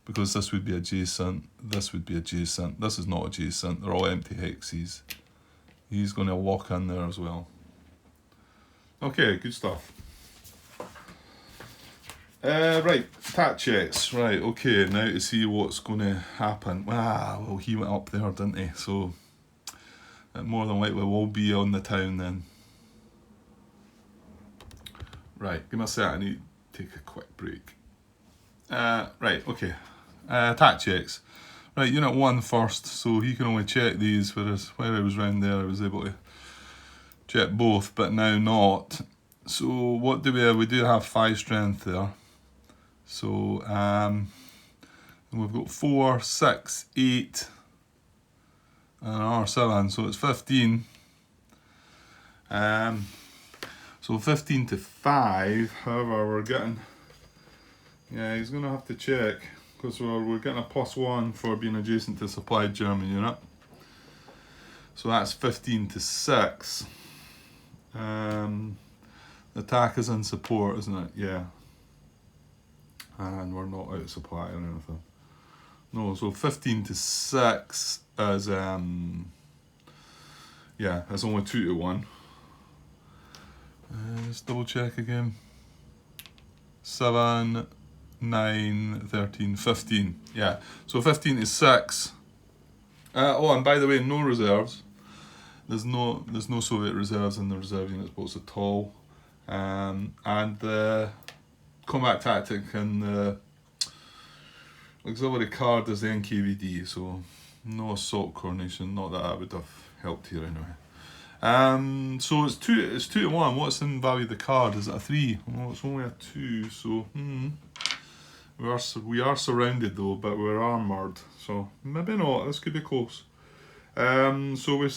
Speaker 1: Because this would be adjacent, this would be adjacent, this is not adjacent, they're all empty hexes. He's going to lock in there as well. Okay, good stuff. Right, attack checks. Right, okay, now to see what's going to happen. Well, he went up there, didn't he? So, it more than likely will be on the town then. Right, give me a sec, I need to take a quick break. Right, okay. Attack checks. Right, unit 1 first, so he can only check these, whereas where I was round there I was able to check both, but now not. So what do we have? We do have 5 strength there. So we've got 4, 6, 8 and an R7, so it's 15. So 15 to 5, however we're getting, yeah, he's going to have to check because we're getting a +1 for being adjacent to supplied German unit. So that's 15 to 6. The attack is in support, isn't it? Yeah. And we're not out of supply or anything. No, so 15 to 6 is, yeah, it's only 2 to 1. Let's double check again. 7, 9, 13, 15. Yeah, so 15 to 6. Oh, and by the way, no reserves. There's no Soviet reserves in the reserve units boats at all. And the combat tactic and the auxiliary card is the NKVD, so no assault coordination. Not that would have helped here anyway. So it's 2 to 1. What's in value of the card? Is it a 3? Well, it's only a 2. So we are surrounded though, but we're armoured. So maybe not. This could be close. So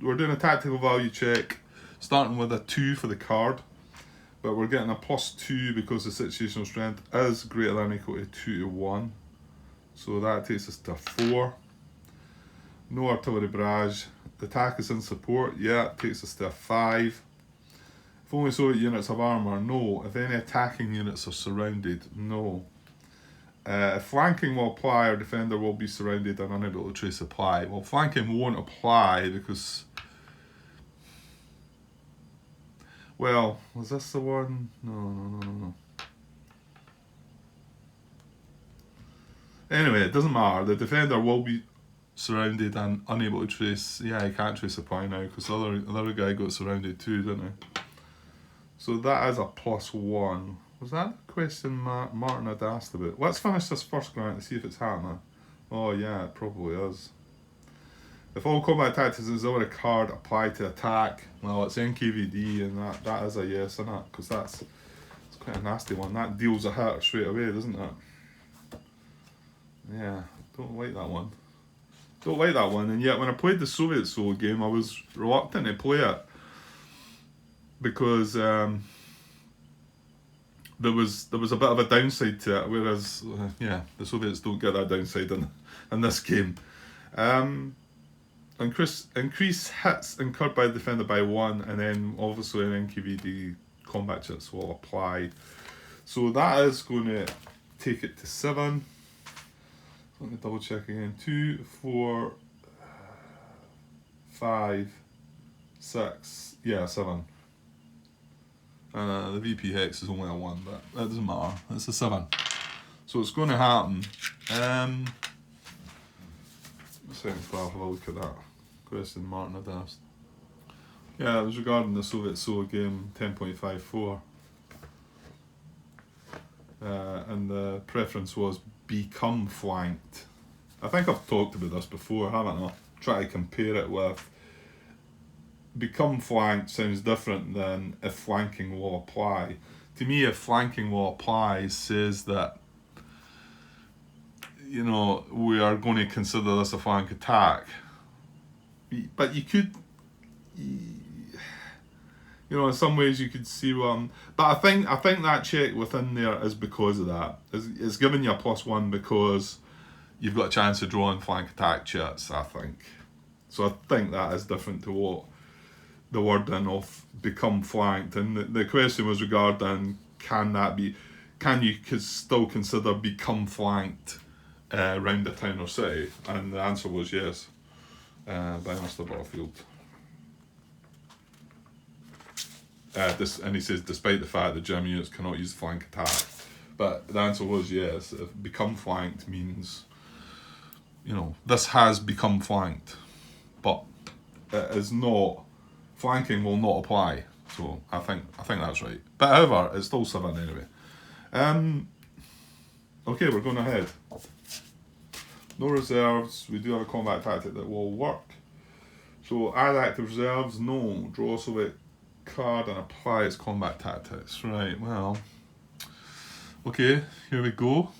Speaker 1: we're doing a tactical value check, starting with a 2 for the card, but we're getting a +2 because the situational strength is greater than or equal to 2 to 1. So that takes us to 4. No artillery barrage. The attack is in support. Yeah, it takes us to a 5. If only Soviet units have armour, no. If any attacking units are surrounded, no. If flanking will apply, our defender will be surrounded and unable to trace supply. Well, flanking won't apply because... Well, was this the one? No. Anyway, it doesn't matter. The defender will be surrounded and unable to trace... Yeah, he can't trace supply now because the other guy got surrounded too, didn't he? So that is a +1. Was that the question Martin had asked about? Let's finish this first grant and see if it's happening. Oh yeah, it probably is. If all combat tactics is over a card apply to attack, well, it's NKVD, and that is a yes, isn't it? Because it's quite a nasty one. That deals a hit straight away, doesn't it? Yeah, don't like that one. Don't like that one. And yet, when I played the Soviet Soul game, I was reluctant to play it because there was a bit of a downside to it. Whereas, yeah, the Soviets don't get that downside in this game. Increase hits incurred by the defender by 1, and then obviously an NKVD combat chits will apply. So that is going to take it to 7. Let me double check again. 2, 4, 5, 6, yeah, 7. The VP hex is only a 1, but that doesn't matter. It's a 7. So it's going to happen. I'll have a look at that question Martin had asked. Yeah, it was regarding the Soviet Soul game 10.54. And the preference was become flanked. I think I've talked about this before, haven't I? Try to compare it with become flanked sounds different than if flanking will apply. To me, if flanking will apply says that, you know, we are going to consider this a flank attack. But you could, you know, in some ways you could see one. But I think that check within there is because of that. It's giving you a +1 because you've got a chance of drawing flank attack chits, I think. So I think that is different to what the wording of become flanked. And the question was regarding can you still consider become flanked round the town or city? And the answer was yes, by Mr. Butterfield. And he says, despite the fact that German units cannot use flank attack. But the answer was yes. If become flanked means, this has become flanked. But it is not, flanking will not apply. So I think that's right. But however, it's still 7 anyway. Okay, we're going ahead. No reserves. We do have a combat tactic that will work. So add active reserves. No. Draw a Soviet card and apply its combat tactics. Right, well. Okay, here we go.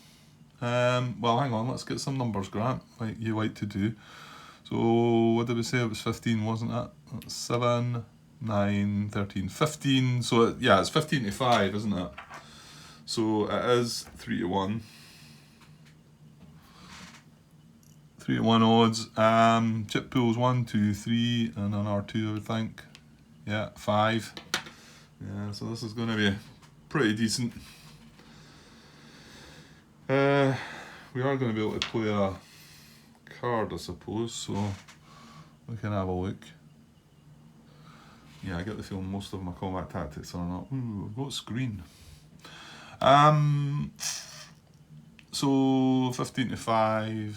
Speaker 1: Well, hang on, let's get some numbers, Grant, like you like to do. So, what did we say? It was 15, wasn't it? That's 7, 9, 13, 15. So, it's 15 to 5, isn't it? So, it is 3 to 1. 3 to 1 odds. Chip pools 1, 2, 3, and an R2, I would think. Yeah, 5. Yeah, so this is going to be pretty decent. We are going to be able to play a card, I suppose, so we can have a look. Yeah, I get the feeling most of my combat tactics are not. Ooh, I've got screen. So 15 to 5,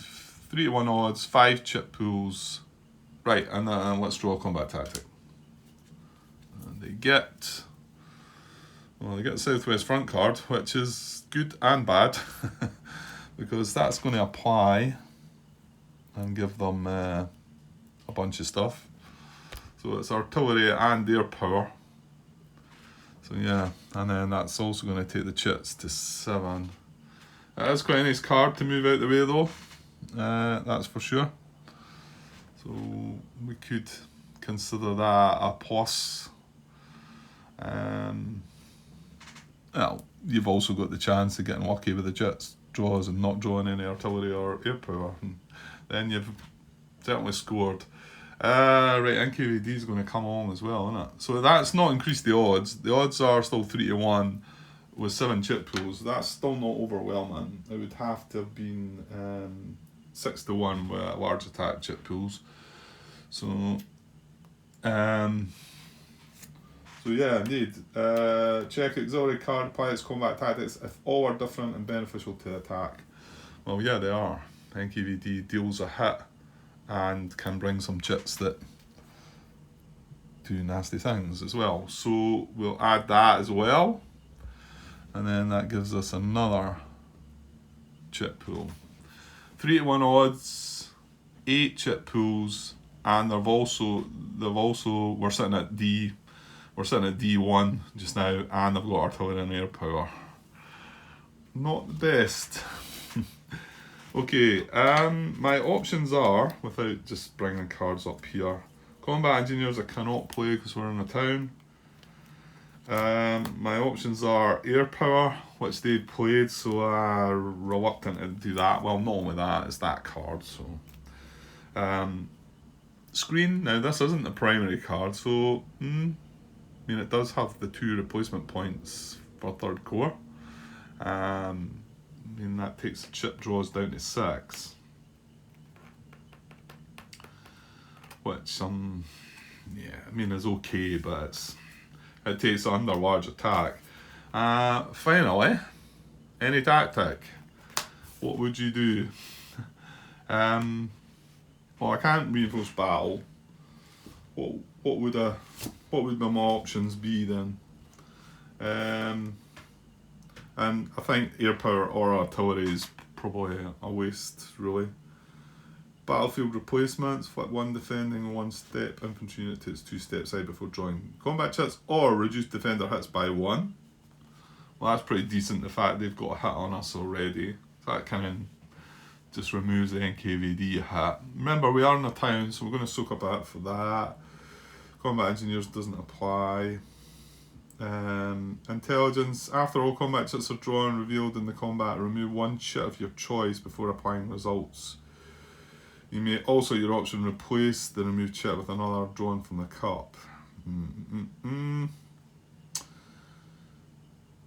Speaker 1: 3 to 1 odds, 5 chip pools. Right, and let's draw a combat tactic. And they get the Southwest Front card, which is good and bad, because that's going to apply and give them a bunch of stuff. So it's artillery and air power. So yeah, and then that's also going to take the chits to 7. It is quite a nice card to move out the way though, that's for sure. So we could consider that a plus. Well, you've also got the chance of getting lucky with the jets draws and not drawing any artillery or air power. And then you've certainly scored. Right, NKVD is going to come along as well, isn't it? So that's not increased the odds. The odds are still 3 to 1 with 7 chip pools. That's still not overwhelming. It would have to have been 6 to 1 with large attack chip pools. So yeah, indeed. Check auxiliary card, apply its combat tactics if all are different and beneficial to attack. Well, yeah, they are. NKVD deals a hit and can bring some chits that do nasty things as well. So we'll add that as well. And then that gives us another chip pool. 3 to 1 odds, 8 chip pools, and we're sitting at D1 just now, and they've got artillery and air power. Not the best. Okay, my options are, without just bringing cards up here, combat engineers I cannot play because we're in a town. My options are air power, which they've played, so I'm reluctant to do that. Well, not only that, it's that card, so. Screen, now this isn't a primary card, so it does have the 2 replacement points for 3rd Corps. That takes the chip draws down to 6. Which, is okay, but it takes it under large attack. Finally, any tactic. What would you do? Well, I can't reinforce battle. What would my options be then? And I think air power or artillery is probably a waste, really. Battlefield replacements, flip 1 defending 1 step, infantry unit takes 2 steps out before drawing combat chits, or reduce defender hits by 1. Well, that's pretty decent, the fact they've got a hit on us already. So that kind of just removes the NKVD hit. Remember, we are in a town, so we're going to soak up a hit for that. Combat engineers doesn't apply. Intelligence. After all combat chits are drawn and revealed in the combat, remove one chit of your choice before applying results. You may also, your option, replace the removed chit with another drawn from the cup.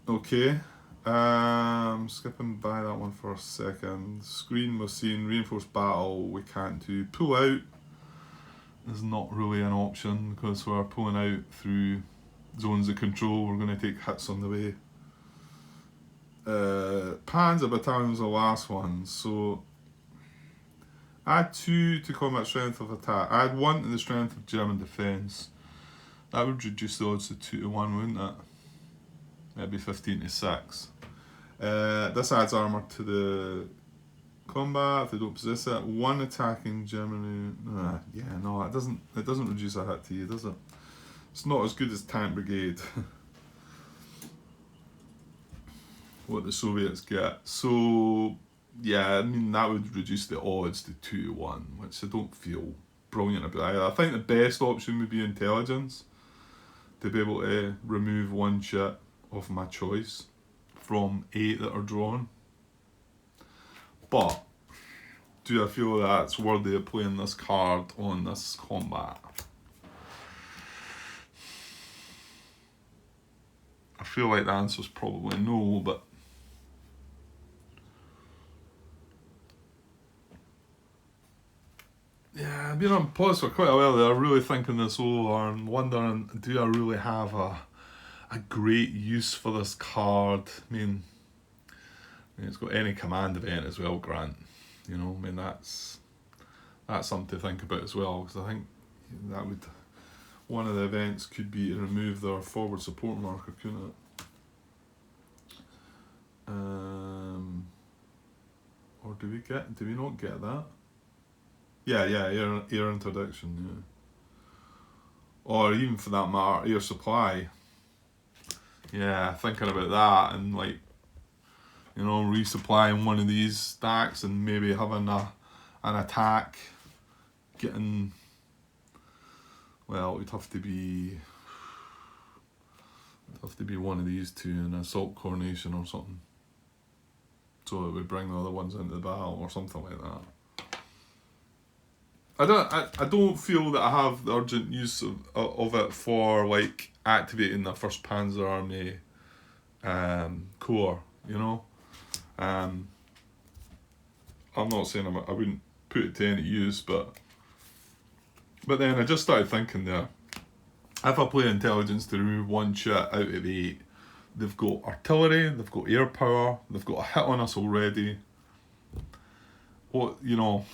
Speaker 1: Okay. Skipping by that one for a second. Screen we've seen. Reinforced battle we can't do. Pull out is not really an option because we're pulling out through zones of control. We're going to take hits on the way. Panzer battalion was the last one, so add 2 to combat strength of attack. Add 1 to the strength of German defence. That would reduce the odds to 2 to 1, wouldn't it? It'd be 15 to 6. This adds armour to the combat if they don't possess it. 1 attacking Germany. No, it doesn't reduce a hit to you, does it? It's not as good as Tank Brigade. What the Soviets get. So yeah, I mean that would reduce the odds to 2 to 1, which I don't feel brilliant about either. I think the best option would be intelligence, to be able to remove 1 chit of my choice from 8 that are drawn. But do I feel that's worthy of playing this card on this combat? I feel like the answer's probably no, but yeah, I've been on pause for quite a while there, really thinking this over and wondering, do I really have a great use for this card? I mean, it's got any command event as well, Grant. You know, I mean, that's something to think about as well, because I think that would, one of the events could be to remove their forward support marker, couldn't it? Or do we not get that? Yeah, air interdiction, yeah. Or even for that matter, air supply. Yeah, thinking about that and like, you know, resupplying one of these stacks and maybe having an attack, getting, well, it'd have to be one of these two, an assault coronation or something. So it would bring the other ones into the battle or something like that. I don't feel that I have the urgent use of it for like activating the 1st Panzer Army Corps, you know. I'm not saying I wouldn't put it to any use, but then I just started thinking there, if I play intelligence to remove 1 chit out of 8, they've got artillery, they've got air power, they've got a hit on us already. What, you know,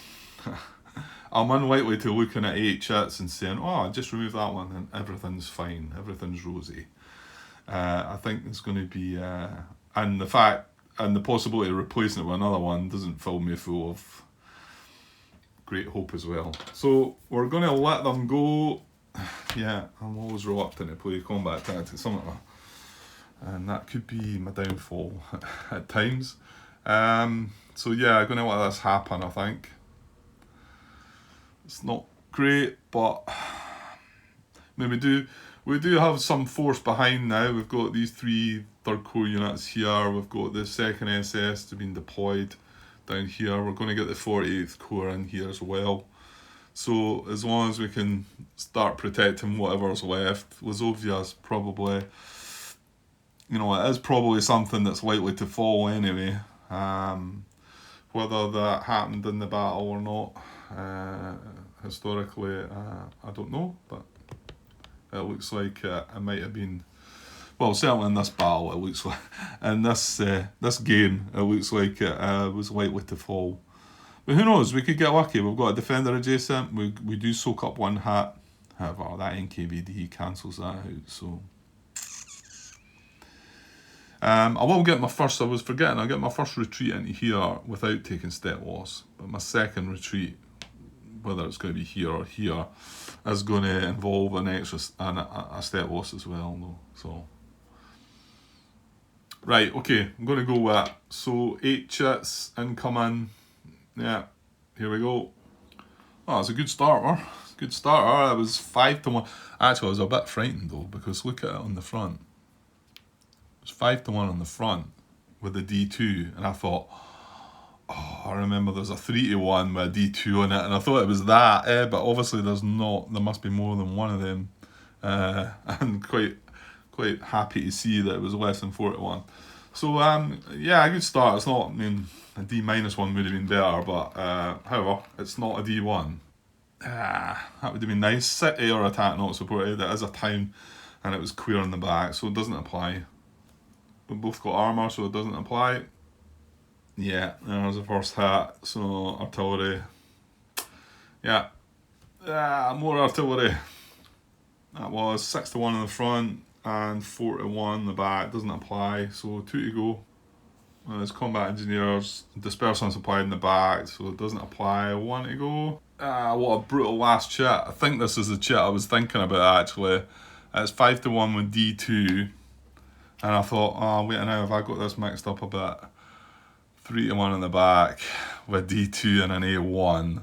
Speaker 1: I'm unlikely to looking at 8 chits and saying, oh, just remove that one and everything's fine, everything's rosy. I think there's going to be, and the possibility of replacing it with another one doesn't fill me full of great hope as well. So we're going to let them go. Yeah, I'm always reluctant to play combat tactics, and that could be my downfall at times. So yeah, I'm going to let this happen, I think. It's not great, but I mean, we do have some force behind now. We've got these 3 3rd Corps units here. We've got the 2nd SS to being deployed down here. We're going to get the 48th Corps in here as well. So as long as we can start protecting whatever's left, Lazovia's probably, you know, it is probably something that's likely to fall anyway. Whether that happened in the battle or not, historically, I don't know, but it looks like it might have been, well, certainly in this battle, it looks like, in this game, it looks like it was likely to fall. But who knows, we could get lucky. We've got a defender adjacent, we do soak up 1 hit, however, that NKVD cancels that out, so. I will get my first, I was forgetting, I'll get my first retreat into here without taking step loss, but my second retreat, whether it's going to be here or here, is going to involve an extra a step loss as well, though. So, right, okay, I'm going to go with it. So 8 chits incoming. Yeah, here we go. Oh, it's a good starter. Good starter. It was 5 to 1. Actually, I was a bit frightened though, because look at it on the front. was 5-1 on the front with the D2, and I thought, oh, I remember there's a 3-1 with a D2 on it, and I thought it was that, but obviously there's not. There must be more than one of them. And quite happy to see that it was less than 4-1. So yeah, a good start. It's not. I mean, a D-1 would have been better, but however, it's not a D1. That would have been nice. City or attack not supported. It is a town, and it was queer on the back, so it doesn't apply. We both got armour, so it doesn't apply. Yeah, there's the first hit. So artillery. Yeah, more artillery. That was 6-1 in the front and 4-1 in the back. Doesn't apply. So 2 to go. There's combat engineers. Dispersal supplied in the back, so it doesn't apply. 1 to go. What a brutal last chit. I think this is the chit I was thinking about actually. It's 5-1 with D2. And I thought, oh wait now, have I got this mixed up a bit? 3-1 in the back with D2 and an A1.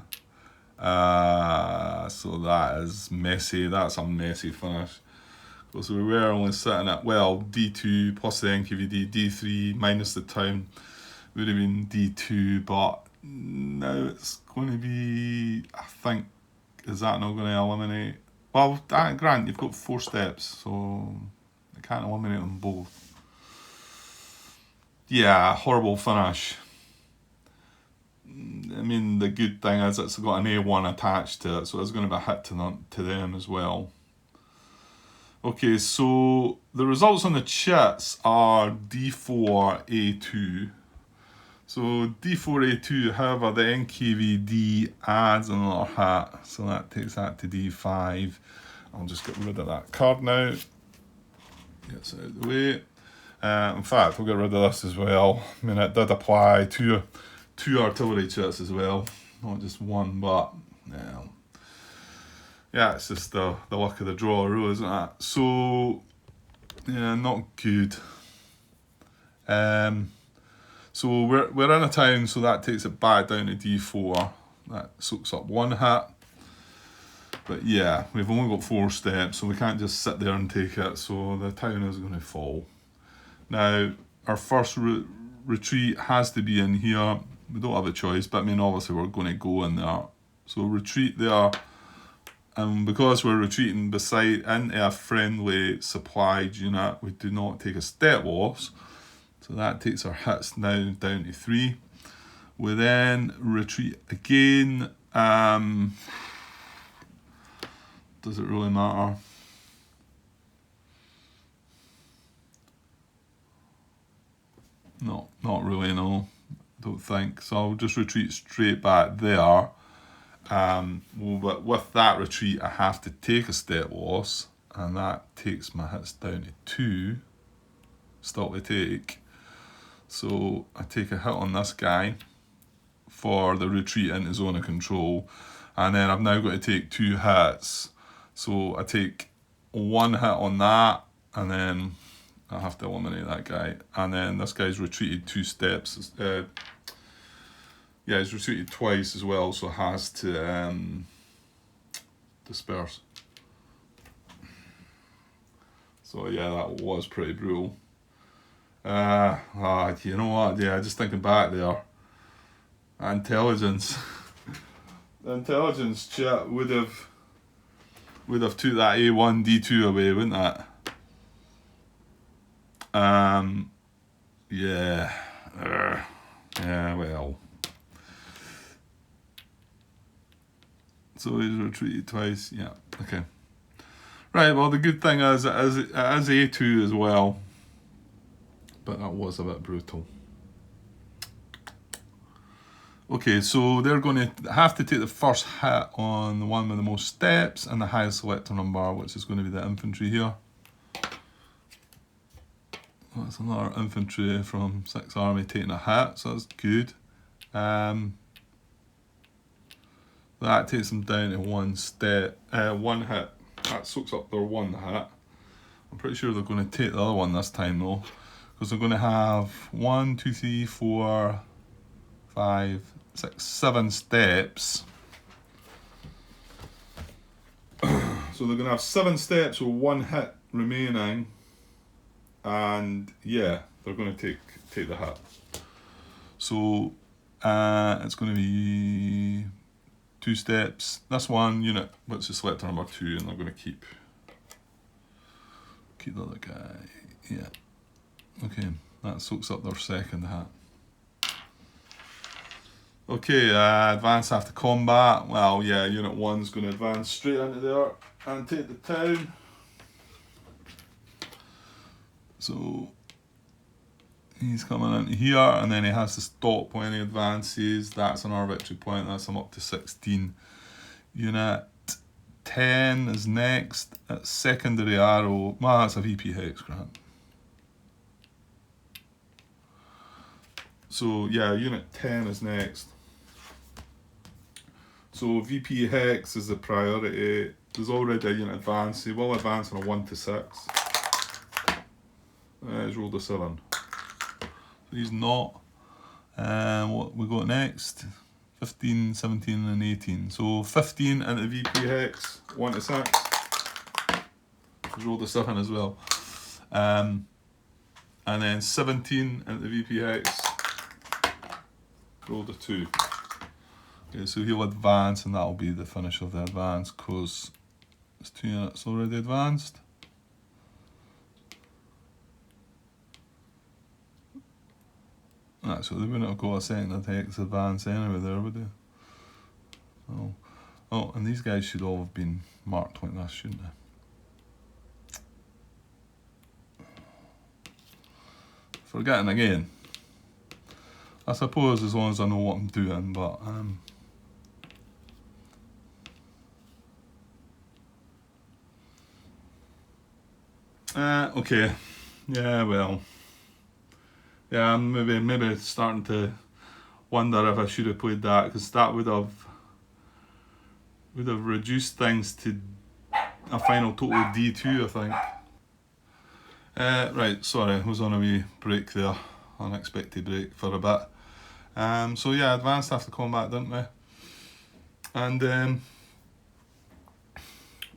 Speaker 1: So that is messy. That's a messy finish. Because we were only sitting at, well, D2 plus the NKVD, D3 minus the town would have been D2, but now it's going to be, I think, is that not going to eliminate? Well, Grant, you've got 4 steps, so I can't eliminate them both. Yeah, horrible finish. I mean, the good thing is it's got an A1 attached to it, so it's going to be a hit to them as well. Okay, so the results on the chits are D4, A2. So D4, A2, however, the NKVD adds another hit, so that takes that to D5. I'll just get rid of that card now. Gets out of the way. In fact, we'll get rid of this as well. I mean, it did apply to two artillery chits as well, not just one, but yeah, it's just the luck of the draw, really, isn't it? So yeah, not good. So we're in a town, so that takes it back down to D4. That soaks up 1 hit. But yeah, we've only got 4 steps, so we can't just sit there and take it, so the town is going to fall. Now, our first retreat has to be in here. We don't have a choice, but I mean, obviously we're going to go in there. So retreat there, and because we're retreating into a friendly supplied unit, we do not take a step loss. So that takes our hits now down to 3. We then retreat again. Does it really matter? No, not really, no. Don't think. So I'll just retreat straight back there. But with that retreat, I have to take a step loss, and that takes my hits down to 2. Still to take. So I take a hit on this guy for the retreat into zone of control, and then I've now got to take 2 hits. So I take 1 hit on that, and then I have to eliminate that guy. And then this guy's retreated 2 steps. Yeah, he's retreated twice as well, so it has to disperse. So yeah, that was pretty brutal. You know what? Yeah, just thinking back there. Intelligence. The intelligence chat would have took that A1 D2 away, wouldn't it? Yeah. Yeah, well. So he's retreated twice. Yeah, okay. Right, well, the good thing is it is A2 as well. But that was a bit brutal. Okay, so they're going to have to take the first hit on the one with the most steps and the highest selector number, which is going to be the infantry here. That's another infantry from 6th Army taking a hit, so that's good. That takes them down to 1 step, 1 hit. That soaks up their 1 hit. I'm pretty sure they're going to take the other one this time though, because they're going to have 1, 2, 3, 4, 5, 6, 7 steps. So they're going to have 7 steps with 1 hit remaining. and yeah, they're going to take the hit. So it's going to be 2 steps. This one unit, which is selector number 2, and they're going to keep the other guy. Yeah. Okay, that soaks up their second hat. Okay, advance after combat. Well, yeah, Unit 1's going to advance straight into there and take the town. So he's coming into here, and then he has to stop when he advances. That's another victory point. That's him up to 16. Unit 10 is next. At secondary arrow. Well, that's a VP hex grant. So yeah, Unit 10 is next. So VP hex is the priority. There's already a unit advance. He will advance on a 1 to 6. He's rolled a 7. So he's not. What we got next? 15, 17 and 18. So 15 into VP hex, 1 to 6. He's rolled a 7 as well. And then 17 into VP hex, rolled a 2. Okay, so he'll advance, and that'll be the finish of the advance, because there's 2 units already advanced. So they wouldn't have got a second hex advance anyway there, would they? Oh, and these guys should all have been marked like this, shouldn't they? Forgetting again. I suppose as long as I know what I'm doing, but okay. Yeah, well. Yeah, I'm maybe starting to wonder if I should have played that, because that would have reduced things to a final total of D2, I think. Right, sorry, I was on a wee break there, unexpected break for a bit. So yeah, advanced after combat, didn't we? And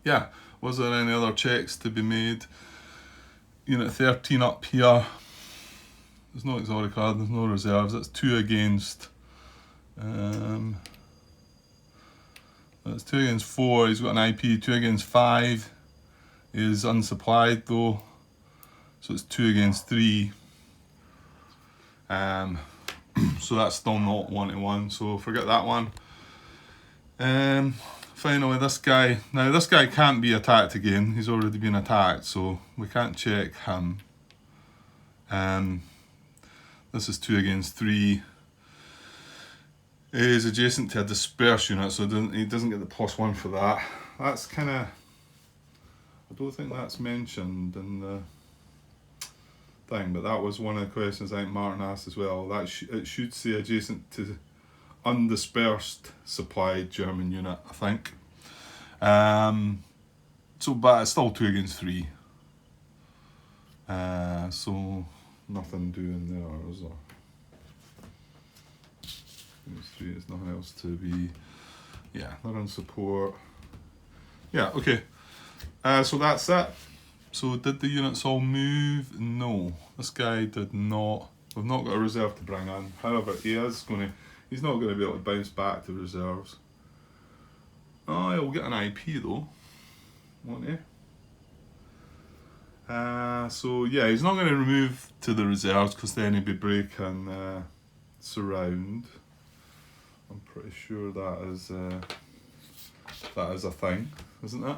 Speaker 1: yeah, was there any other checks to be made? Unit 13 up here. There's no exotic card, there's no reserves. That's 2 against. That's 2 against 4. He's got an IP. 2 against 5 is unsupplied though, so it's 2 against 3. So that's still not 1 to 1. So forget that one. Finally, this guy. Now this guy can't be attacked again. He's already been attacked, so we can't check him. This is 2 against 3. He is adjacent to a disperse unit, so he doesn't get the +1 for that. That's kind of... I don't think that's mentioned in the thing, but that was one of the questions I think Martin asked as well. It should say adjacent to undispersed supplied German unit, I think. So, but it's still 2 against 3. So nothing doing there, is there? 2 against 3, there's nothing else to be. Yeah, they're in support. Yeah, okay. So that's it. So did the units all move? No, this guy did not. We've not got a reserve to bring in. However, he's not going to be able to bounce back to reserves. Oh, he'll get an IP though, won't he? So yeah, he's not going to remove to the reserves, because then he'd be breaking surround. I'm pretty sure that is a thing, isn't it?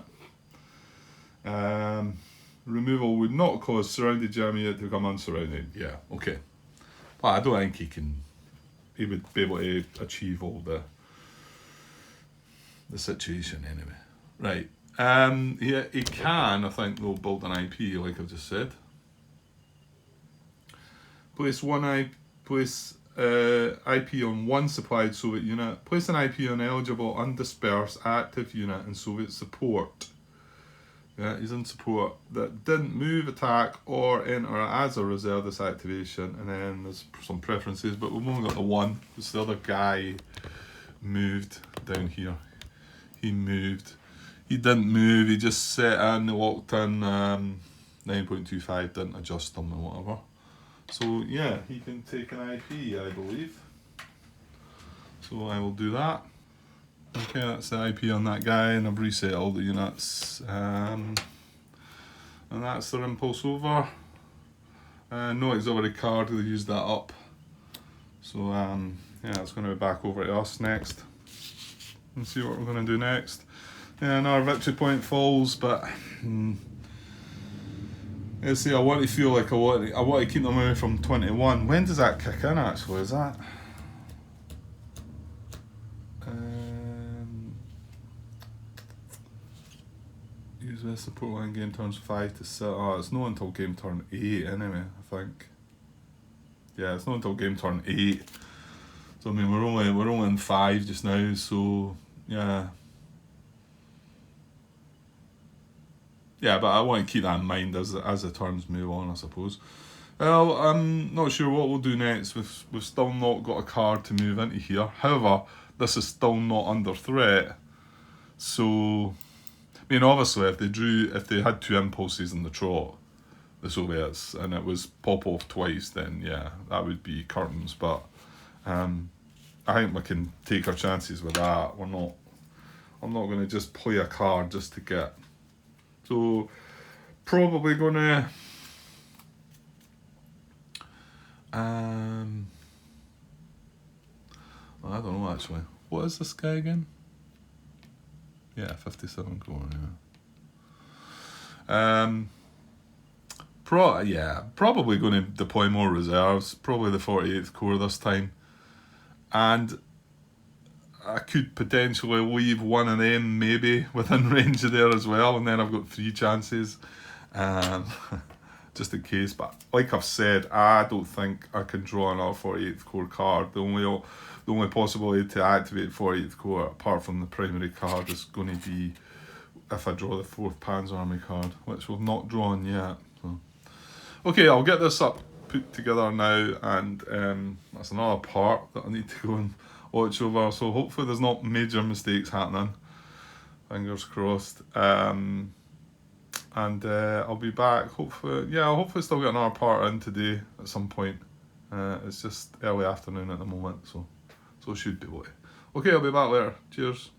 Speaker 1: Removal would not cause surrounded German unit to become unsurrounded. Yeah, okay. But I don't think he would be able to achieve all the situation anyway. Right. Yeah, he can, I think, though, build an IP, like I've just said. Place IP on one supplied Soviet unit. Place an IP on eligible undispersed active unit in Soviet support. Yeah, he's in support that didn't move, attack, or enter as a reserve this activation. And then there's some preferences, but we've only got the one, because the other guy moved down here. He moved. He didn't move, he just set in, locked in the 9.25 didn't adjust them and whatever. So yeah, he can take an IP, I believe. So I will do that. Okay, that's the IP on that guy, and I've reset all the units. And that's their impulse over. No auxiliary card, they used that up. So yeah, it's going to be back over to us next. And see what we're going to do next. Yeah, another victory point falls, but let's see. I want to feel like I want to keep them away from 21. When does that kick in? Actually, is that? Use this support line game turns 5 to 6. Oh, it's not until game turn 8 anyway, I think. Yeah, it's not until game turn 8. So I mean we're only in 5 just now, so yeah. Yeah, but I want to keep that in mind as the turns move on, I suppose. Well, I'm not sure what we'll do next. We've still not got a card to move into here. However, this is still not under threat. So I mean, obviously, if they had 2 impulses in the trot, the Soviets, and it was Popov twice, then yeah, that would be curtains. But I think we can take our chances with that. I'm not going to just play a card just to get. So probably going to. Well, I don't know actually. What is this guy again? Yeah, 57 core, yeah. Probably going to deploy more reserves. Probably the 48th Corps this time. And I could potentially leave one of them maybe within range of there as well. And then I've got 3 chances. Just in case. But like I've said, I don't think I can draw another 48th Corps card. The only possibility to activate 48th Corps, apart from the primary card, is going to be if I draw the 4th Panzer Army card, which we've not drawn yet. So. Okay, I'll get this put together now, and that's another part that I need to go and watch over. So hopefully there's not major mistakes happening. Fingers crossed. And I'll be back. Hopefully still get another part in today at some point. It's just early afternoon at the moment, so should be able to. Okay, I'll be back later. Cheers.